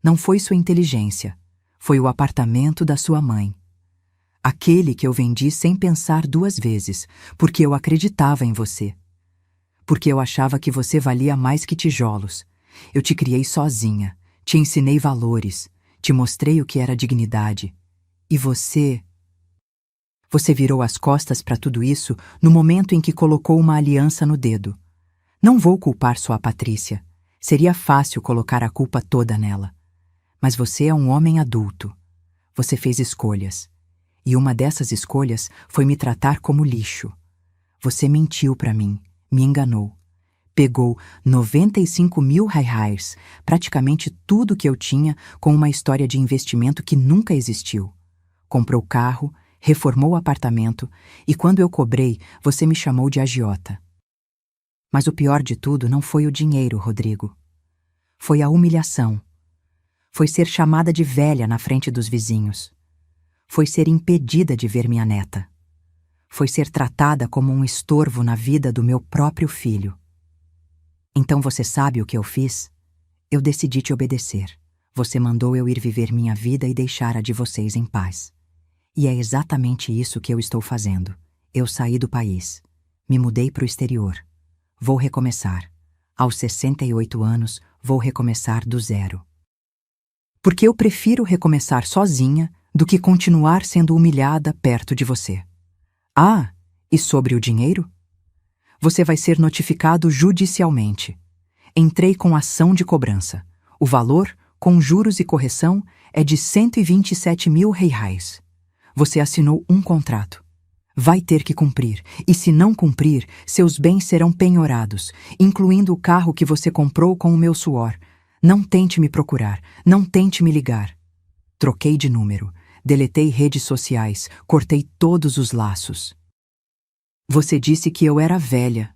Não foi sua inteligência. Foi o apartamento da sua mãe. Aquele que eu vendi sem pensar 2 vezes, porque eu acreditava em você. Porque eu achava que você valia mais que tijolos. Eu te criei sozinha, te ensinei valores, te mostrei o que era dignidade. E você virou as costas para tudo isso no momento em que colocou uma aliança no dedo. Não vou culpar sua Patrícia. Seria fácil colocar a culpa toda nela. Mas você é um homem adulto. Você fez escolhas. E uma dessas escolhas foi me tratar como lixo. Você mentiu para mim, me enganou. Pegou 95 mil reais, praticamente tudo que eu tinha, com uma história de investimento que nunca existiu. Comprou carro, reformou o apartamento e quando eu cobrei, você me chamou de agiota. Mas o pior de tudo não foi o dinheiro, Rodrigo. Foi a humilhação. Foi ser chamada de velha na frente dos vizinhos. Foi ser impedida de ver minha neta. Foi ser tratada como um estorvo na vida do meu próprio filho. Então você sabe o que eu fiz? Eu decidi te obedecer. Você mandou eu ir viver minha vida e deixar a de vocês em paz. E é exatamente isso que eu estou fazendo. Eu saí do país. Me mudei para o exterior. Vou recomeçar. Aos 68 anos, vou recomeçar do zero. Porque eu prefiro recomeçar sozinha do que continuar sendo humilhada perto de você. Ah, e sobre o dinheiro? Você vai ser notificado judicialmente. Entrei com ação de cobrança. O valor, com juros e correção, é de R$ 127.000. Você assinou um contrato. Vai ter que cumprir, e se não cumprir, seus bens serão penhorados, incluindo o carro que você comprou com o meu suor. Não tente me procurar, não tente me ligar. Troquei de número, deletei redes sociais, cortei todos os laços. Você disse que eu era velha,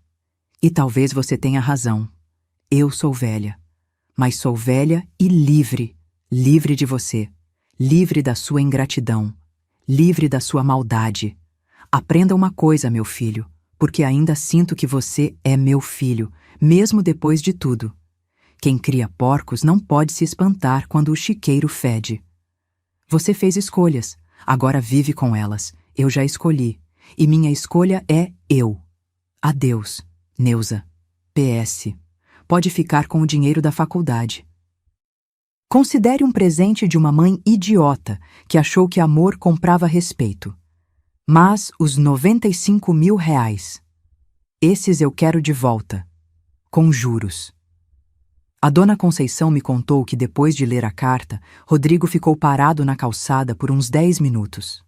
e talvez você tenha razão. Eu sou velha, mas sou velha e livre, livre de você, livre da sua ingratidão, livre da sua maldade. Aprenda uma coisa, meu filho, porque ainda sinto que você é meu filho, mesmo depois de tudo. Quem cria porcos não pode se espantar quando o chiqueiro fede. Você fez escolhas, agora vive com elas. Eu já escolhi, e minha escolha é eu. Adeus, Neuza. PS. Pode ficar com o dinheiro da faculdade. Considere um presente de uma mãe idiota que achou que amor comprava respeito. Mas os R$ 95.000, esses eu quero de volta, com juros. A dona Conceição me contou que depois de ler a carta, Rodrigo ficou parado na calçada por uns 10 minutos,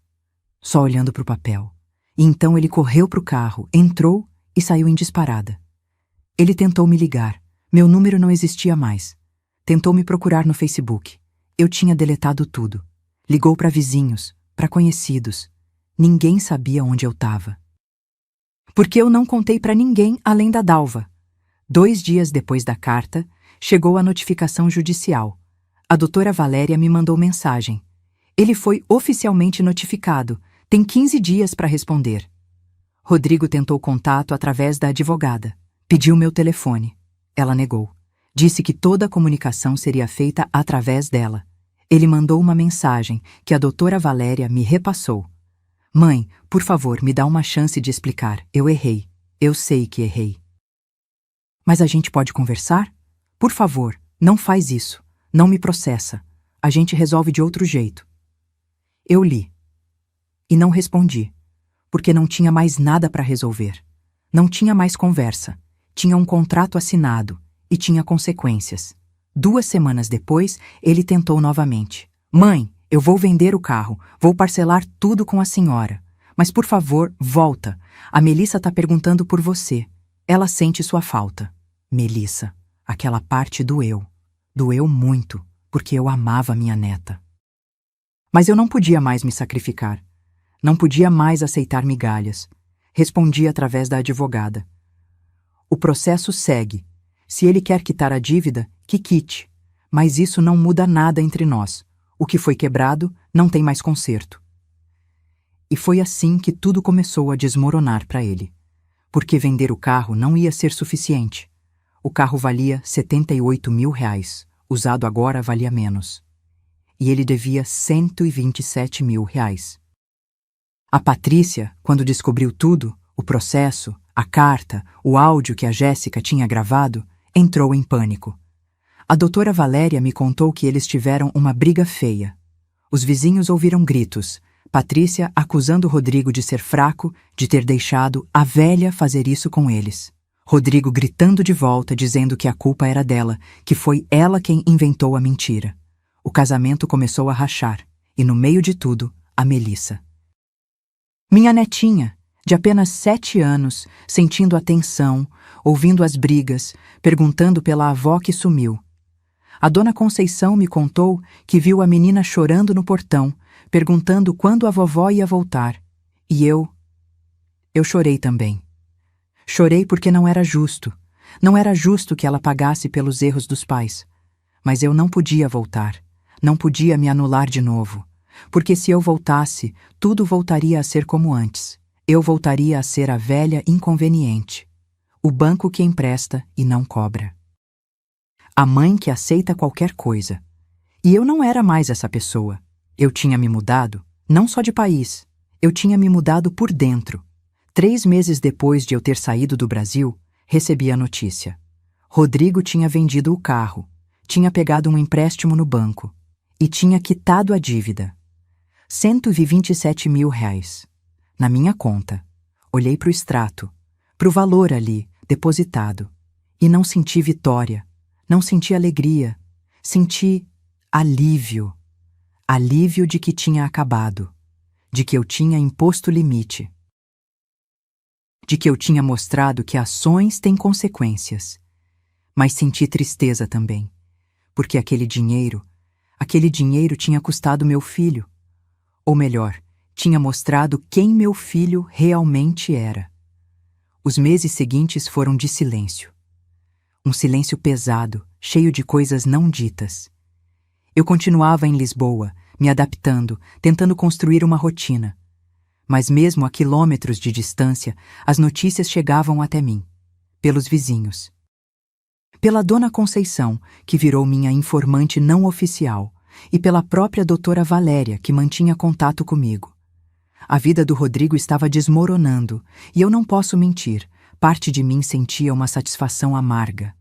só olhando para o papel. E então ele correu para o carro, entrou e saiu em disparada. Ele tentou me ligar. Meu número não existia mais. Tentou me procurar no Facebook. Eu tinha deletado tudo. Ligou para vizinhos, para conhecidos. Ninguém sabia onde eu estava. Porque eu não contei para ninguém além da Dalva. 2 dias depois da carta, chegou a notificação judicial. A doutora Valéria me mandou mensagem. Ele foi oficialmente notificado. Tem 15 dias para responder. Rodrigo tentou contato através da advogada. Pediu meu telefone. Ela negou. Disse que toda a comunicação seria feita através dela. Ele mandou uma mensagem que a doutora Valéria me repassou. Mãe, por favor, me dá uma chance de explicar. Eu errei. Eu sei que errei. Mas a gente pode conversar? Por favor, não faz isso. Não me processa. A gente resolve de outro jeito. Eu li. E não respondi, porque não tinha mais nada para resolver. Não tinha mais conversa. Tinha um contrato assinado e tinha consequências. 2 semanas depois, ele tentou novamente. Mãe, eu vou vender o carro, vou parcelar tudo com a senhora. Mas por favor, volta. A Melissa está perguntando por você. Ela sente sua falta. Melissa, aquela parte doeu. Doeu muito, porque eu amava minha neta. Mas eu não podia mais me sacrificar. Não podia mais aceitar migalhas. Respondi através da advogada. O processo segue. Se ele quer quitar a dívida, que quite. Mas isso não muda nada entre nós. O que foi quebrado não tem mais conserto. E foi assim que tudo começou a desmoronar para ele. Porque vender o carro não ia ser suficiente. O carro valia R$ 78.000. Usado agora valia menos. E ele devia R$ 127.000. A Patrícia, quando descobriu tudo, o processo, a carta, o áudio que a Jéssica tinha gravado, entrou em pânico. A doutora Valéria me contou que eles tiveram uma briga feia. Os vizinhos ouviram gritos, Patrícia acusando Rodrigo de ser fraco, de ter deixado a velha fazer isso com eles. Rodrigo gritando de volta, dizendo que a culpa era dela, que foi ela quem inventou a mentira. O casamento começou a rachar, e no meio de tudo, a Melissa. Minha netinha, de apenas 7 anos, sentindo a tensão, ouvindo as brigas, perguntando pela avó que sumiu. A dona Conceição me contou que viu a menina chorando no portão, perguntando quando a vovó ia voltar. E eu chorei também. Chorei porque não era justo. Não era justo que ela pagasse pelos erros dos pais. Mas eu não podia voltar. Não podia me anular de novo. Porque se eu voltasse, tudo voltaria a ser como antes. Eu voltaria a ser a velha inconveniente. O banco que empresta e não cobra. A mãe que aceita qualquer coisa. E eu não era mais essa pessoa. Eu tinha me mudado, Não só de país. Eu tinha me mudado por dentro. 3 meses depois de eu ter saído do Brasil, recebi a notícia. Rodrigo tinha vendido o carro, tinha pegado um empréstimo no banco e tinha quitado a dívida. 127 mil reais. Na minha conta. Olhei para o extrato, para o valor ali, depositado. E não senti vitória, não senti alegria, senti alívio. Alívio de que tinha acabado, de que eu tinha imposto limite, de que eu tinha mostrado que ações têm consequências. Mas senti tristeza também, porque aquele dinheiro tinha custado meu filho. Ou melhor, tinha mostrado quem meu filho realmente era. Os meses seguintes foram de silêncio. Um silêncio pesado, cheio de coisas não ditas. Eu continuava em Lisboa, me adaptando, tentando construir uma rotina. Mas mesmo a quilômetros de distância, as notícias chegavam até mim, pelos vizinhos. Pela Dona Conceição, que virou minha informante não oficial, e pela própria doutora Valéria, que mantinha contato comigo. A vida do Rodrigo estava desmoronando, e eu não posso mentir, parte de mim sentia uma satisfação amarga.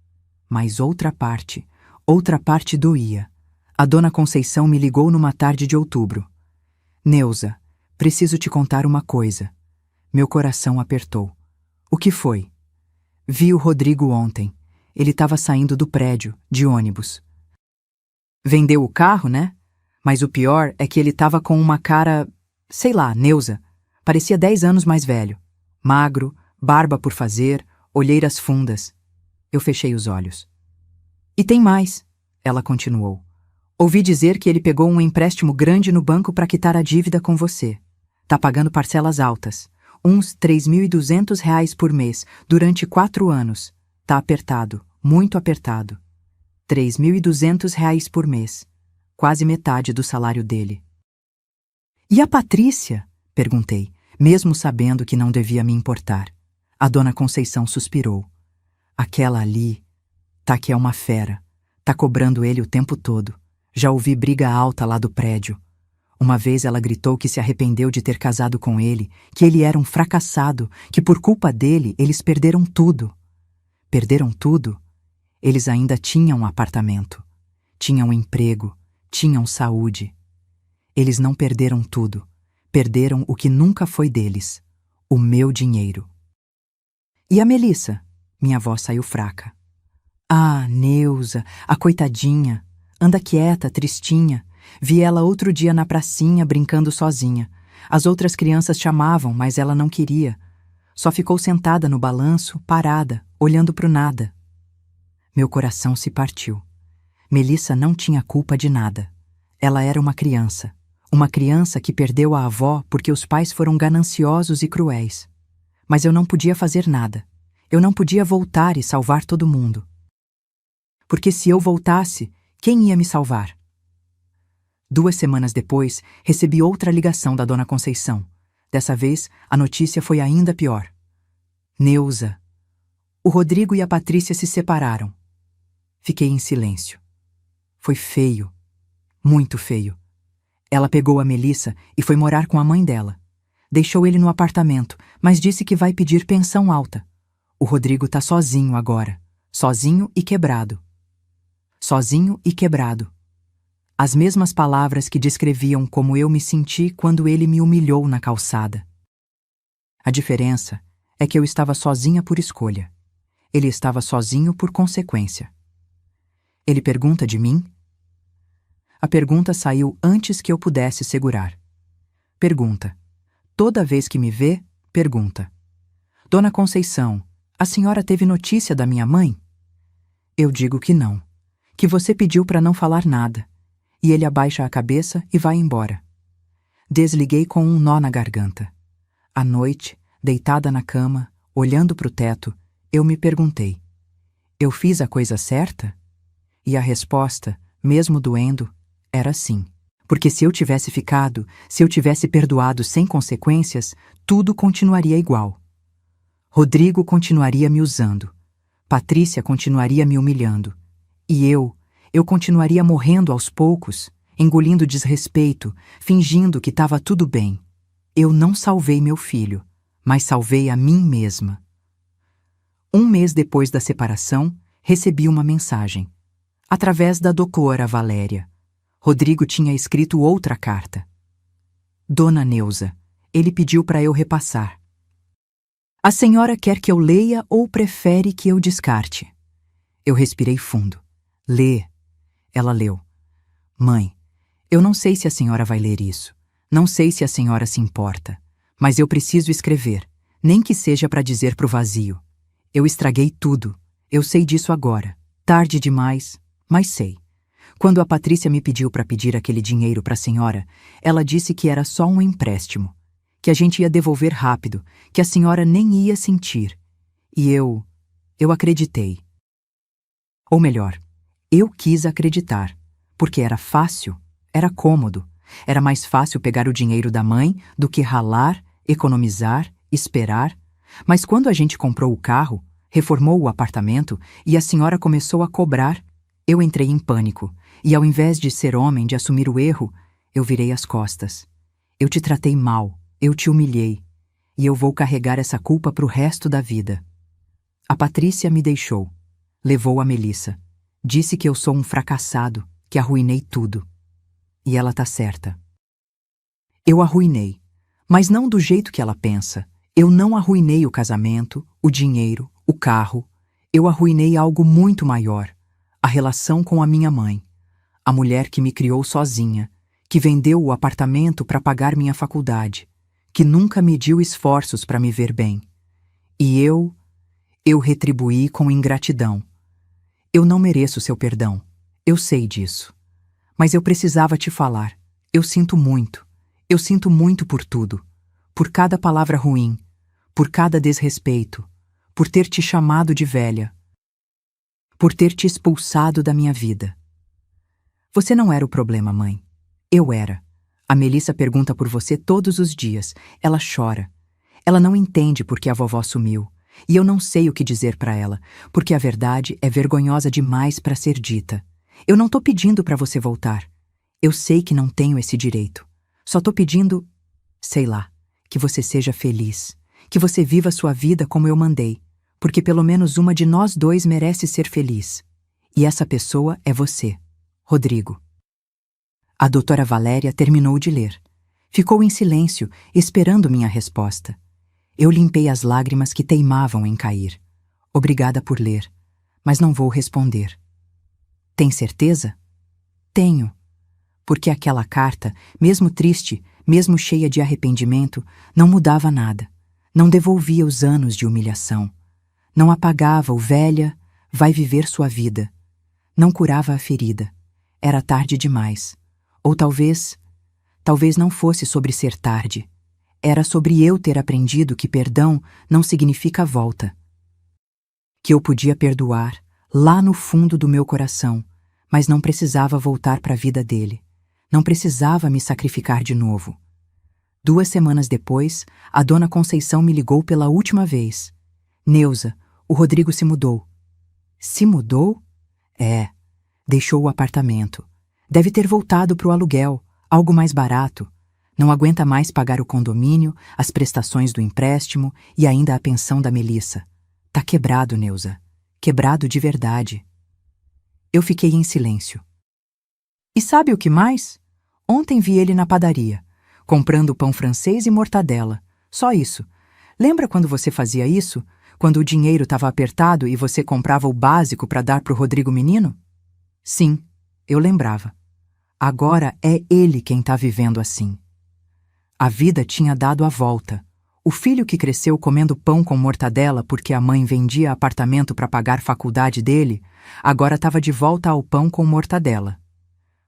Mas outra parte doía. A Dona Conceição me ligou numa tarde de outubro. Neuza, preciso te contar uma coisa. Meu coração apertou. O que foi? Vi o Rodrigo ontem. Ele estava saindo do prédio, de ônibus. Vendeu o carro, né? Mas o pior é que ele estava com uma cara, sei lá, Neuza. Parecia 10 anos mais velho. Magro, barba por fazer, olheiras fundas. Eu fechei os olhos. E tem mais, ela continuou. Ouvi dizer que ele pegou um empréstimo grande no banco para quitar a dívida com você. Tá pagando parcelas altas. Uns 3.200 reais por mês, durante 4 anos. Tá apertado, muito apertado. 3.200 reais por mês. Quase metade do salário dele. E a Patrícia? Perguntei, mesmo sabendo que não devia me importar. A Dona Conceição suspirou. Aquela ali, tá que é uma fera. Tá cobrando ele o tempo todo. Já ouvi briga alta lá do prédio. Uma vez ela gritou que se arrependeu de ter casado com ele, que ele era um fracassado, que por culpa dele eles perderam tudo. Perderam tudo? Eles ainda tinham um apartamento, tinham emprego, tinham saúde. Eles não perderam tudo. Perderam o que nunca foi deles, o meu dinheiro. E a Melissa? Minha voz saiu fraca. Ah, Neuza, a coitadinha. Anda quieta, tristinha. Vi ela outro dia na pracinha brincando sozinha. As outras crianças chamavam, mas ela não queria. Só ficou sentada no balanço, parada, olhando pro nada. Meu coração se partiu. Melissa não tinha culpa de nada. Ela era uma criança. Uma criança que perdeu a avó porque os pais foram gananciosos e cruéis. Mas eu não podia fazer nada. Eu não podia voltar e salvar todo mundo. Porque se eu voltasse, quem ia me salvar? 2 semanas depois, recebi outra ligação da Dona Conceição. Dessa vez, a notícia foi ainda pior. Neuza. O Rodrigo e a Patrícia se separaram. Fiquei em silêncio. Foi feio. Muito feio. Ela pegou a Melissa e foi morar com a mãe dela. Deixou ele no apartamento, mas disse que vai pedir pensão alta. O Rodrigo tá sozinho agora. Sozinho e quebrado. Sozinho e quebrado. As mesmas palavras que descreviam como eu me senti quando ele me humilhou na calçada. A diferença é que eu estava sozinha por escolha. Ele estava sozinho por consequência. Ele pergunta de mim? A pergunta saiu antes que eu pudesse segurar. Pergunta. Toda vez que me vê, pergunta. Dona Conceição, a senhora teve notícia da minha mãe? Eu digo que não. Que você pediu para não falar nada. E ele abaixa a cabeça e vai embora. Desliguei com um nó na garganta. À noite, deitada na cama, olhando para o teto, eu me perguntei: eu fiz a coisa certa? E a resposta, mesmo doendo, era sim. Porque se eu tivesse ficado, se eu tivesse perdoado sem consequências, tudo continuaria igual. Rodrigo continuaria me usando. Patrícia continuaria me humilhando. E eu continuaria morrendo aos poucos, engolindo desrespeito, fingindo que estava tudo bem. Eu não salvei meu filho, mas salvei a mim mesma. 1 mês depois da separação, recebi uma mensagem. Através da doutora Valéria. Rodrigo tinha escrito outra carta. Dona Neuza, ele pediu para eu repassar. A senhora quer que eu leia ou prefere que eu descarte? Eu respirei fundo. Lê. Ela leu. Mãe, eu não sei se a senhora vai ler isso. Não sei se a senhora se importa. Mas eu preciso escrever, nem que seja para dizer pro vazio. Eu estraguei tudo. Eu sei disso agora. Tarde demais, mas sei. Quando a Patrícia me pediu para pedir aquele dinheiro para a senhora, ela disse que era só um empréstimo, que a gente ia devolver rápido, que a senhora nem ia sentir. E eu acreditei. Ou melhor, eu quis acreditar, porque era fácil, era cômodo. Era mais fácil pegar o dinheiro da mãe do que ralar, economizar, esperar. Mas quando a gente comprou o carro, reformou o apartamento e a senhora começou a cobrar, eu entrei em pânico e, ao invés de ser homem, de assumir o erro, eu virei as costas. Eu te tratei mal, eu te humilhei e eu vou carregar essa culpa pro resto da vida. A Patrícia me deixou, levou a Melissa, disse que eu sou um fracassado, que arruinei tudo. E ela tá certa. Eu arruinei, mas não do jeito que ela pensa. Eu não arruinei o casamento, o dinheiro, o carro. Eu arruinei algo muito maior. A relação com a minha mãe. A mulher que me criou sozinha, que vendeu o apartamento para pagar minha faculdade, que nunca mediu esforços para me ver bem. E eu retribuí com ingratidão. Eu não mereço seu perdão. Eu sei disso. Mas eu precisava te falar. Eu sinto muito. Eu sinto muito por tudo. Por cada palavra ruim. Por cada desrespeito. Por ter te chamado de velha. Por ter te expulsado da minha vida. Você não era o problema, mãe. Eu era. A Melissa pergunta por você todos os dias. Ela chora. Ela não entende porque a vovó sumiu. E eu não sei o que dizer para ela, porque a verdade é vergonhosa demais para ser dita. Eu não tô pedindo para você voltar. Eu sei que não tenho esse direito. Só tô pedindo, sei lá, que você seja feliz, que você viva sua vida como eu mandei, porque pelo menos uma de nós dois merece ser feliz. E essa pessoa é você, Rodrigo. A doutora Valéria terminou de ler. Ficou em silêncio, esperando minha resposta. Eu limpei as lágrimas que teimavam em cair. Obrigada por ler, mas não vou responder. Tem certeza? Tenho. Porque aquela carta, mesmo triste, mesmo cheia de arrependimento, não mudava nada. Não devolvia os anos de humilhação. Não apagava o velha, vai viver sua vida. Não curava a ferida. Era tarde demais. Ou talvez não fosse sobre ser tarde. Era sobre eu ter aprendido que perdão não significa volta. Que eu podia perdoar, lá no fundo do meu coração, mas não precisava voltar para a vida dele. Não precisava me sacrificar de novo. 2 semanas depois, a dona Conceição me ligou pela última vez. Neuza, o Rodrigo se mudou. Se mudou? É. Deixou o apartamento. Deve ter voltado para o aluguel, algo mais barato. Não aguenta mais pagar o condomínio, as prestações do empréstimo e ainda a pensão da Melissa. Tá quebrado, Neuza. Quebrado de verdade. Eu fiquei em silêncio. E sabe o que mais? Ontem vi ele na padaria, comprando pão francês e mortadela. Só isso. Lembra quando você fazia isso? Quando o dinheiro estava apertado e você comprava o básico para dar pro Rodrigo menino? Sim, eu lembrava. Agora é ele quem tá vivendo assim. A vida tinha dado a volta. O filho que cresceu comendo pão com mortadela porque a mãe vendia apartamento para pagar faculdade dele, agora estava de volta ao pão com mortadela.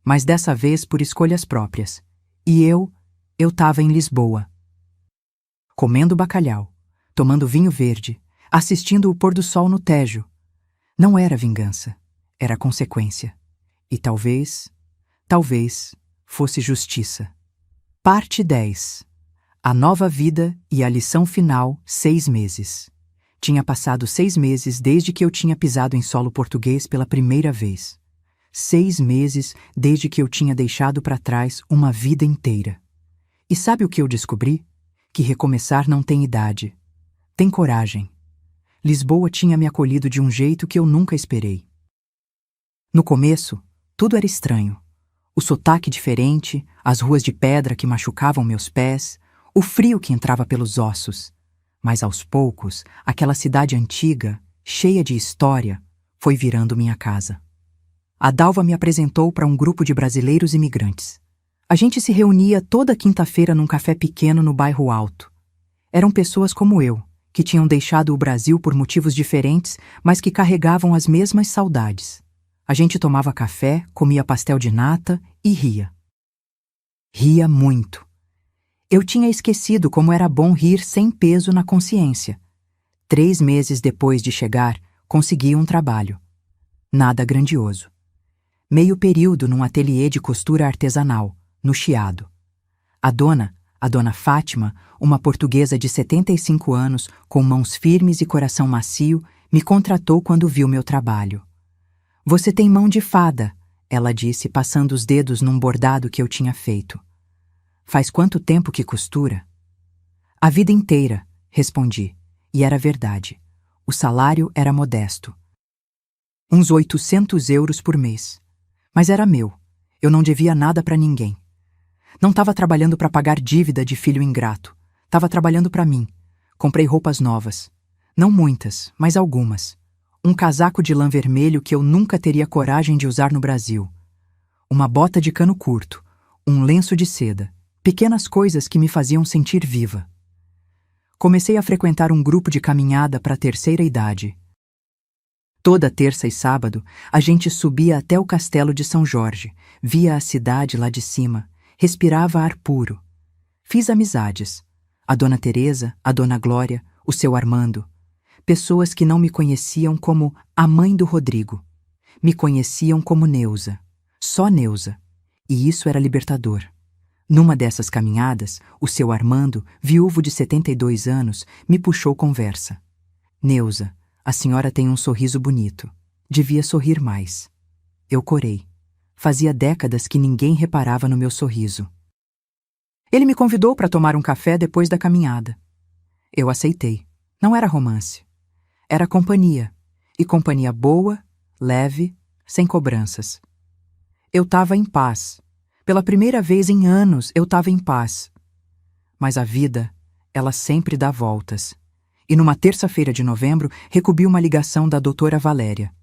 Mas dessa vez por escolhas próprias. E eu estava em Lisboa. Comendo bacalhau, tomando vinho verde, assistindo o pôr do sol no Tejo. Não era vingança, era consequência. E talvez fosse justiça. Parte 10. A nova vida e a lição final, 6 meses. Tinha passado 6 meses desde que eu tinha pisado em solo português pela primeira vez. 6 meses desde que eu tinha deixado para trás uma vida inteira. E sabe o que eu descobri? Que recomeçar não tem idade. Tem coragem. Lisboa tinha me acolhido de um jeito que eu nunca esperei. No começo, tudo era estranho. O sotaque diferente, as ruas de pedra que machucavam meus pés, o frio que entrava pelos ossos. Mas aos poucos, aquela cidade antiga, cheia de história, foi virando minha casa. A Dalva me apresentou para um grupo de brasileiros imigrantes. A gente se reunia toda quinta-feira num café pequeno no bairro Alto. Eram pessoas como eu, que tinham deixado o Brasil por motivos diferentes, mas que carregavam as mesmas saudades. A gente tomava café, comia pastel de nata e ria. Ria muito. Eu tinha esquecido como era bom rir sem peso na consciência. 3 meses depois de chegar, consegui um trabalho. Nada grandioso. Meio período num ateliê de costura artesanal, no Chiado. A dona Fátima, uma portuguesa de 75 anos, com mãos firmes e coração macio, me contratou quando viu meu trabalho. "Você tem mão de fada", ela disse, passando os dedos num bordado que eu tinha feito. "Faz quanto tempo que costura?" "A vida inteira", respondi, e era verdade. O salário era modesto. Uns 800 euros por mês. Mas era meu. Eu não devia nada para ninguém. Não estava trabalhando para pagar dívida de filho ingrato. Estava trabalhando para mim. Comprei roupas novas. Não muitas, mas algumas. Um casaco de lã vermelho que eu nunca teria coragem de usar no Brasil. Uma bota de cano curto. Um lenço de seda. Pequenas coisas que me faziam sentir viva. Comecei a frequentar um grupo de caminhada para a terceira idade. Toda terça e sábado, a gente subia até o castelo de São Jorge, via a cidade lá de cima, respirava ar puro. Fiz amizades. A Dona Teresa, a Dona Glória, o seu Armando. Pessoas que não me conheciam como a mãe do Rodrigo. Me conheciam como Neuza. Só Neuza. E isso era libertador. Numa dessas caminhadas, o seu Armando, viúvo de 72 anos, me puxou conversa. "Neuza, a senhora tem um sorriso bonito. Devia sorrir mais." Eu corei. Fazia décadas que ninguém reparava no meu sorriso. Ele me convidou para tomar um café depois da caminhada. Eu aceitei. Não era romance. Era companhia. E companhia boa, leve, sem cobranças. Eu estava em paz. Pela primeira vez em anos, eu estava em paz. Mas a vida, ela sempre dá voltas. E numa terça-feira de novembro, recebi uma ligação da doutora Valéria.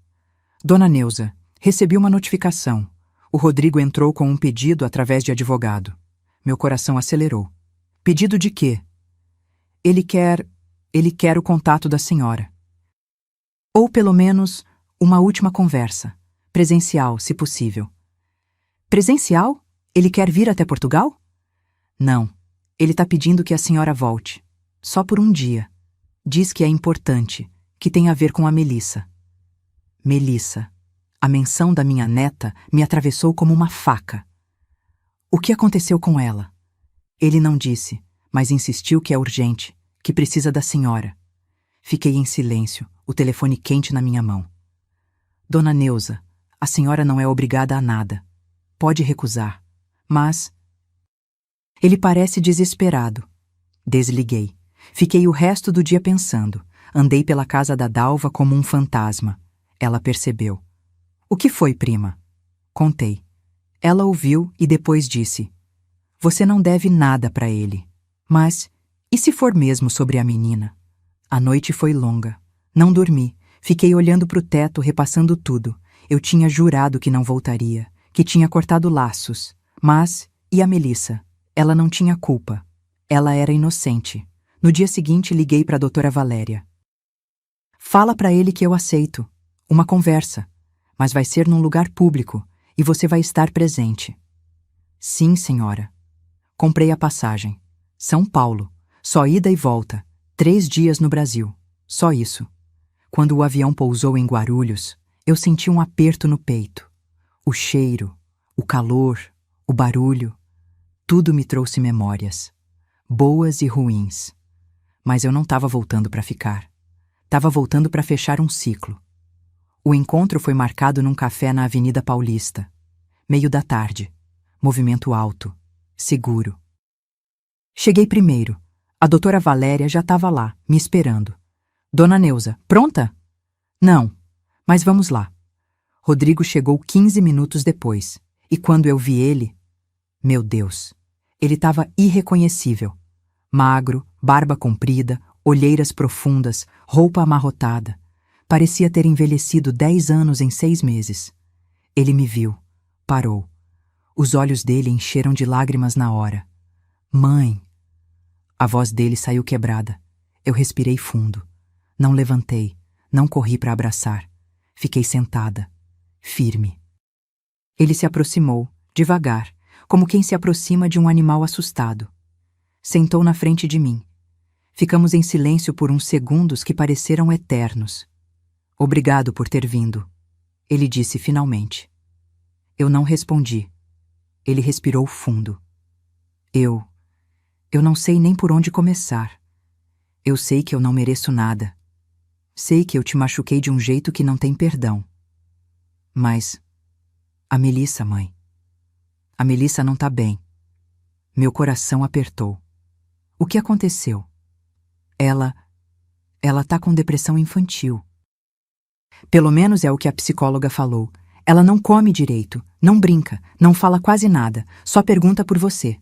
"Dona Neuza, recebi uma notificação. O Rodrigo entrou com um pedido através de advogado." Meu coração acelerou. "Pedido de quê?" Ele quer o contato da senhora. Ou pelo menos, uma última conversa. Presencial, se possível." "Presencial? Ele quer vir até Portugal?" "Não. Ele está pedindo que a senhora volte. Só por um dia. Diz que é importante, que tem a ver com a Melissa." Melissa. A menção da minha neta me atravessou como uma faca. O que aconteceu com ela? Ele não disse, mas insistiu que é urgente, que precisa da senhora. Fiquei em silêncio, o telefone quente na minha mão. "Dona Neuza, a senhora não é obrigada a nada. Pode recusar, mas..." Ele parece desesperado. Desliguei. Fiquei o resto do dia pensando. Andei pela casa da Dalva como um fantasma. Ela percebeu. "O que foi, prima?" Contei. Ela ouviu e depois disse: "Você não deve nada para ele. Mas, e se for mesmo sobre a menina?" A noite foi longa. Não dormi. Fiquei olhando para o teto, repassando tudo. Eu tinha jurado que não voltaria, que tinha cortado laços. Mas, e a Melissa? Ela não tinha culpa. Ela era inocente. No dia seguinte, liguei para a doutora Valéria. "Fala para ele que eu aceito. Uma conversa. Mas vai ser num lugar público e você vai estar presente." "Sim, senhora." Comprei a passagem. São Paulo. Só ida e volta. 3 dias no Brasil. Só isso. Quando o avião pousou em Guarulhos, eu senti um aperto no peito. O cheiro, o calor, o barulho. Tudo me trouxe memórias. Boas e ruins. Mas eu não estava voltando para ficar. Estava voltando para fechar um ciclo. O encontro foi marcado num café na Avenida Paulista. Meio da tarde. Movimento alto. Seguro. Cheguei primeiro. A doutora Valéria já estava lá, me esperando. Dona Neuza, pronta? Não, mas vamos lá. Rodrigo chegou 15 minutos depois, e quando eu vi ele... Meu Deus, ele estava irreconhecível. Magro, barba comprida, olheiras profundas, roupa amarrotada. Parecia ter envelhecido 10 anos em 6 meses. Ele me viu, parou. Os olhos dele encheram de lágrimas na hora. Mãe! A voz dele saiu quebrada. Eu respirei fundo. Não levantei, não corri para abraçar. Fiquei sentada, firme. Ele se aproximou, devagar, como quem se aproxima de um animal assustado. Sentou na frente de mim. Ficamos em silêncio por uns segundos que pareceram eternos. Obrigado por ter vindo, ele disse finalmente. Eu não respondi. Ele respirou fundo. Eu não sei nem por onde começar. Eu sei que eu não mereço nada. Sei que eu te machuquei de um jeito que não tem perdão. Mas... a Melissa, mãe. A Melissa não tá bem. Meu coração apertou. O que aconteceu? Ela tá com depressão infantil. Pelo menos é o que a psicóloga falou. Ela não come direito, não brinca, não fala quase nada, só pergunta por você.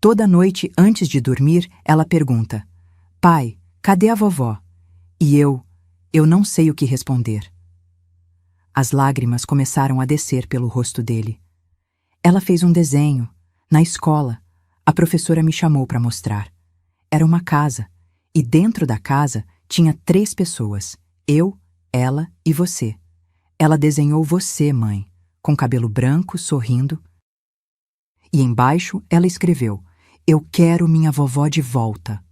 Toda noite, antes de dormir, ela pergunta: Pai, cadê a vovó? E eu não sei o que responder. As lágrimas começaram a descer pelo rosto dele. Ela fez um desenho. Na escola, a professora me chamou para mostrar. Era uma casa, e dentro da casa tinha 3 pessoas, eu, ela e você. Ela desenhou você, mãe, com cabelo branco, sorrindo. E embaixo ela escreveu: Eu quero minha vovó de volta.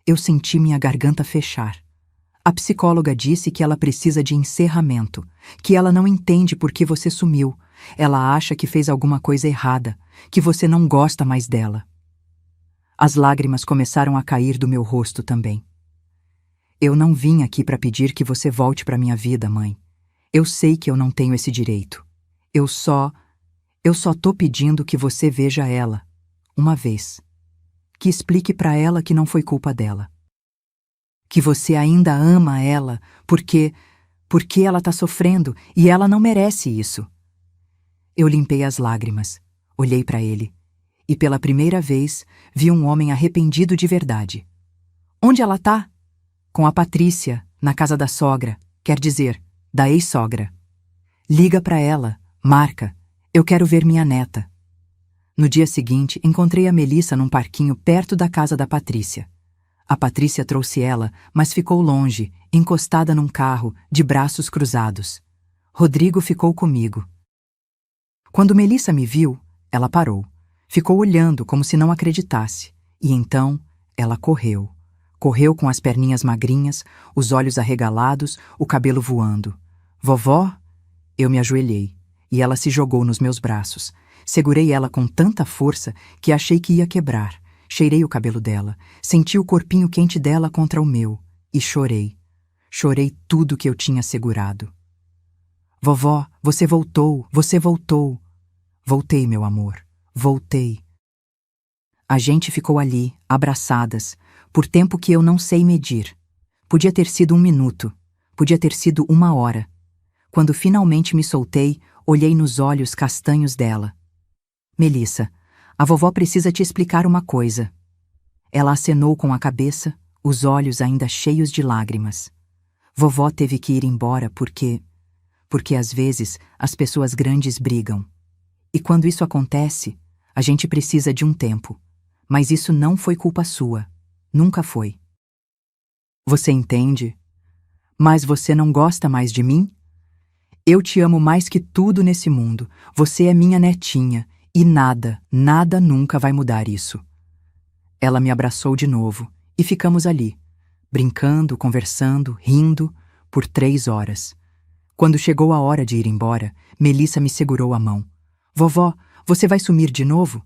Eu senti minha garganta fechar. A psicóloga disse que ela precisa de encerramento, que ela não entende por que você sumiu. Ela acha que fez alguma coisa errada, que você não gosta mais dela. As lágrimas começaram a cair do meu rosto também. Eu não vim aqui para pedir que você volte para minha vida, mãe. Eu sei que eu não tenho esse direito. Eu só tô pedindo que você veja ela, uma vez. Que explique para ela que não foi culpa dela. Que você ainda ama ela porque ela tá sofrendo e ela não merece isso. Eu limpei as lágrimas, olhei para ele e pela primeira vez vi um homem arrependido de verdade. Onde ela tá? Com a Patrícia, na casa da sogra, quer dizer, da ex-sogra. Liga para ela, marca, eu quero ver minha neta. No dia seguinte, encontrei a Melissa num parquinho perto da casa da Patrícia. A Patrícia trouxe ela, mas ficou longe, encostada num carro, de braços cruzados. Rodrigo ficou comigo. Quando Melissa me viu, ela parou. Ficou olhando como se não acreditasse. E então, ela correu. Correu com as perninhas magrinhas, os olhos arregalados, o cabelo voando. Vovó? Eu me ajoelhei, e ela se jogou nos meus braços. Segurei ela com tanta força que achei que ia quebrar. Cheirei o cabelo dela, senti o corpinho quente dela contra o meu, e chorei. Chorei tudo que eu tinha segurado. Vovó, você voltou, você voltou. Voltei, meu amor, voltei. A gente ficou ali, abraçadas, por tempo que eu não sei medir. Podia ter sido 1 minuto, podia ter sido 1 hora. Quando finalmente me soltei, olhei nos olhos castanhos dela. Melissa, a vovó precisa te explicar uma coisa. Ela acenou com a cabeça, os olhos ainda cheios de lágrimas. Vovó teve que ir embora porque às vezes as pessoas grandes brigam. E quando isso acontece, a gente precisa de um tempo. Mas isso não foi culpa sua. Nunca foi. Você entende? Mas você não gosta mais de mim? Eu te amo mais que tudo nesse mundo. Você é minha netinha. E nada, nada nunca vai mudar isso. Ela me abraçou de novo e ficamos ali, brincando, conversando, rindo, por 3 horas. Quando chegou a hora de ir embora, Melissa me segurou a mão. Vovó, você vai sumir de novo?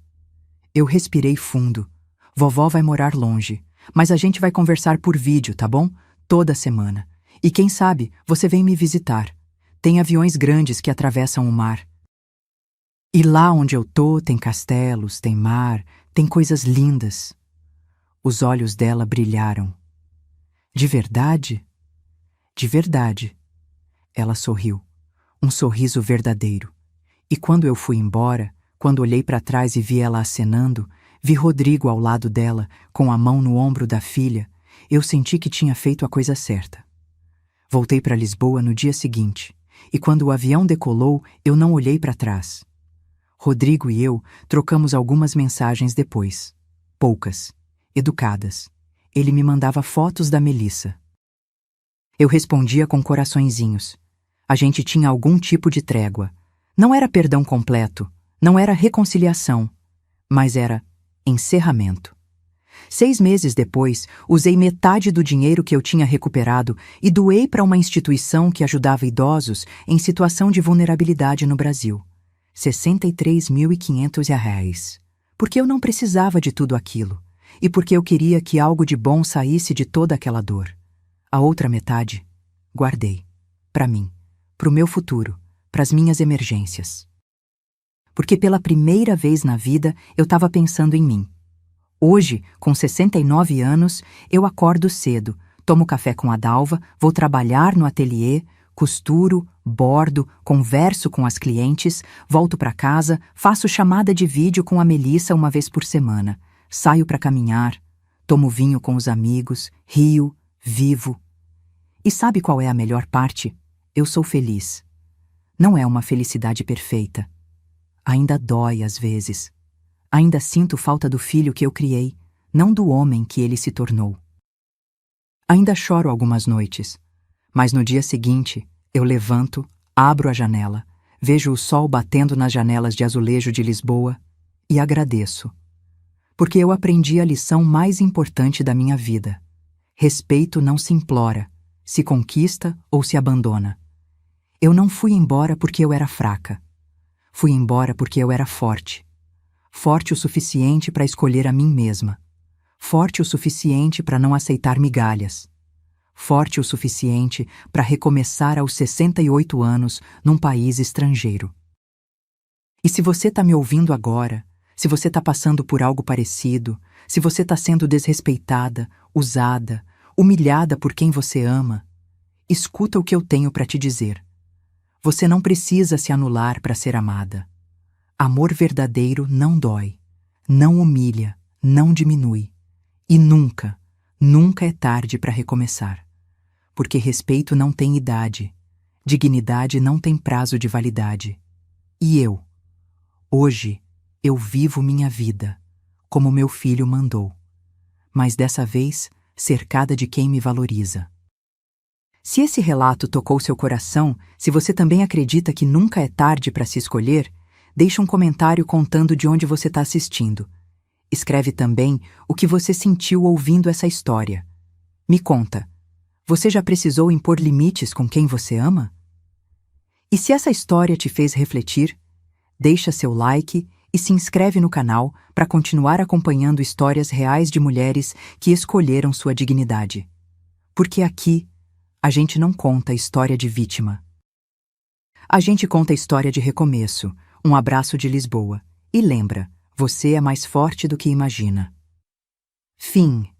Eu respirei fundo. Vovó vai morar longe, mas a gente vai conversar por vídeo, tá bom? Toda semana. E quem sabe, você vem me visitar. tem aviões grandes que atravessam o mar. E lá onde eu tô tem castelos, tem mar, tem coisas lindas. Os olhos dela brilharam. De verdade? De verdade. Ela sorriu. Um sorriso verdadeiro. E quando eu fui embora, quando olhei para trás e vi ela acenando, vi Rodrigo ao lado dela, com a mão no ombro da filha, eu senti que tinha feito a coisa certa. Voltei para Lisboa no dia seguinte, e quando o avião decolou, eu não olhei para trás. Rodrigo e eu trocamos algumas mensagens depois. Poucas. Educadas. Ele me mandava fotos da Melissa. Eu respondia com coraçõezinhos. A gente tinha algum tipo de trégua. Não era perdão completo, não era reconciliação, mas era encerramento. 6 meses depois, usei metade do dinheiro que eu tinha recuperado e doei para uma instituição que ajudava idosos em situação de vulnerabilidade no Brasil. R$ 63.500. Porque eu não precisava de tudo aquilo, e porque eu queria que algo de bom saísse de toda aquela dor. A outra metade, guardei. Para mim, para o meu futuro, para as minhas emergências. Porque pela primeira vez na vida eu estava pensando em mim. Hoje, com 69 anos, eu acordo cedo, tomo café com a Dalva, vou trabalhar no ateliê, costuro, bordo, converso com as clientes, volto para casa, faço chamada de vídeo com a Melissa uma vez por semana, saio para caminhar, tomo vinho com os amigos, rio, vivo. E sabe qual é a melhor parte? Eu sou feliz. Não é uma felicidade perfeita. Ainda dói às vezes. Ainda sinto falta do filho que eu criei, não do homem que ele se tornou. Ainda choro algumas noites, mas no dia seguinte eu levanto, abro a janela, vejo o sol batendo nas janelas de azulejo de Lisboa e agradeço. Porque eu aprendi a lição mais importante da minha vida. Respeito não se implora, se conquista ou se abandona. Eu não fui embora porque eu era fraca. Fui embora porque eu era forte. Forte o suficiente para escolher a mim mesma. Forte o suficiente para não aceitar migalhas. Forte o suficiente para recomeçar aos 68 anos num país estrangeiro. E se você está me ouvindo agora, se você está passando por algo parecido, se você está sendo desrespeitada, usada, humilhada por quem você ama, escuta o que eu tenho para te dizer. Você não precisa se anular para ser amada. Amor verdadeiro não dói, não humilha, não diminui. E nunca, nunca é tarde para recomeçar. Porque respeito não tem idade, dignidade não tem prazo de validade. E eu, hoje, eu vivo minha vida, como meu filho mandou. Mas dessa vez, cercada de quem me valoriza. Se esse relato tocou seu coração, se você também acredita que nunca é tarde para se escolher, deixa um comentário contando de onde você está assistindo. Escreve também o que você sentiu ouvindo essa história. Me conta, você já precisou impor limites com quem você ama? E se essa história te fez refletir, deixa seu like e se inscreve no canal para continuar acompanhando histórias reais de mulheres que escolheram sua dignidade. Porque aqui, a gente não conta a história de vítima. A gente conta a história de recomeço, um abraço de Lisboa. E lembra, você é mais forte do que imagina. Fim.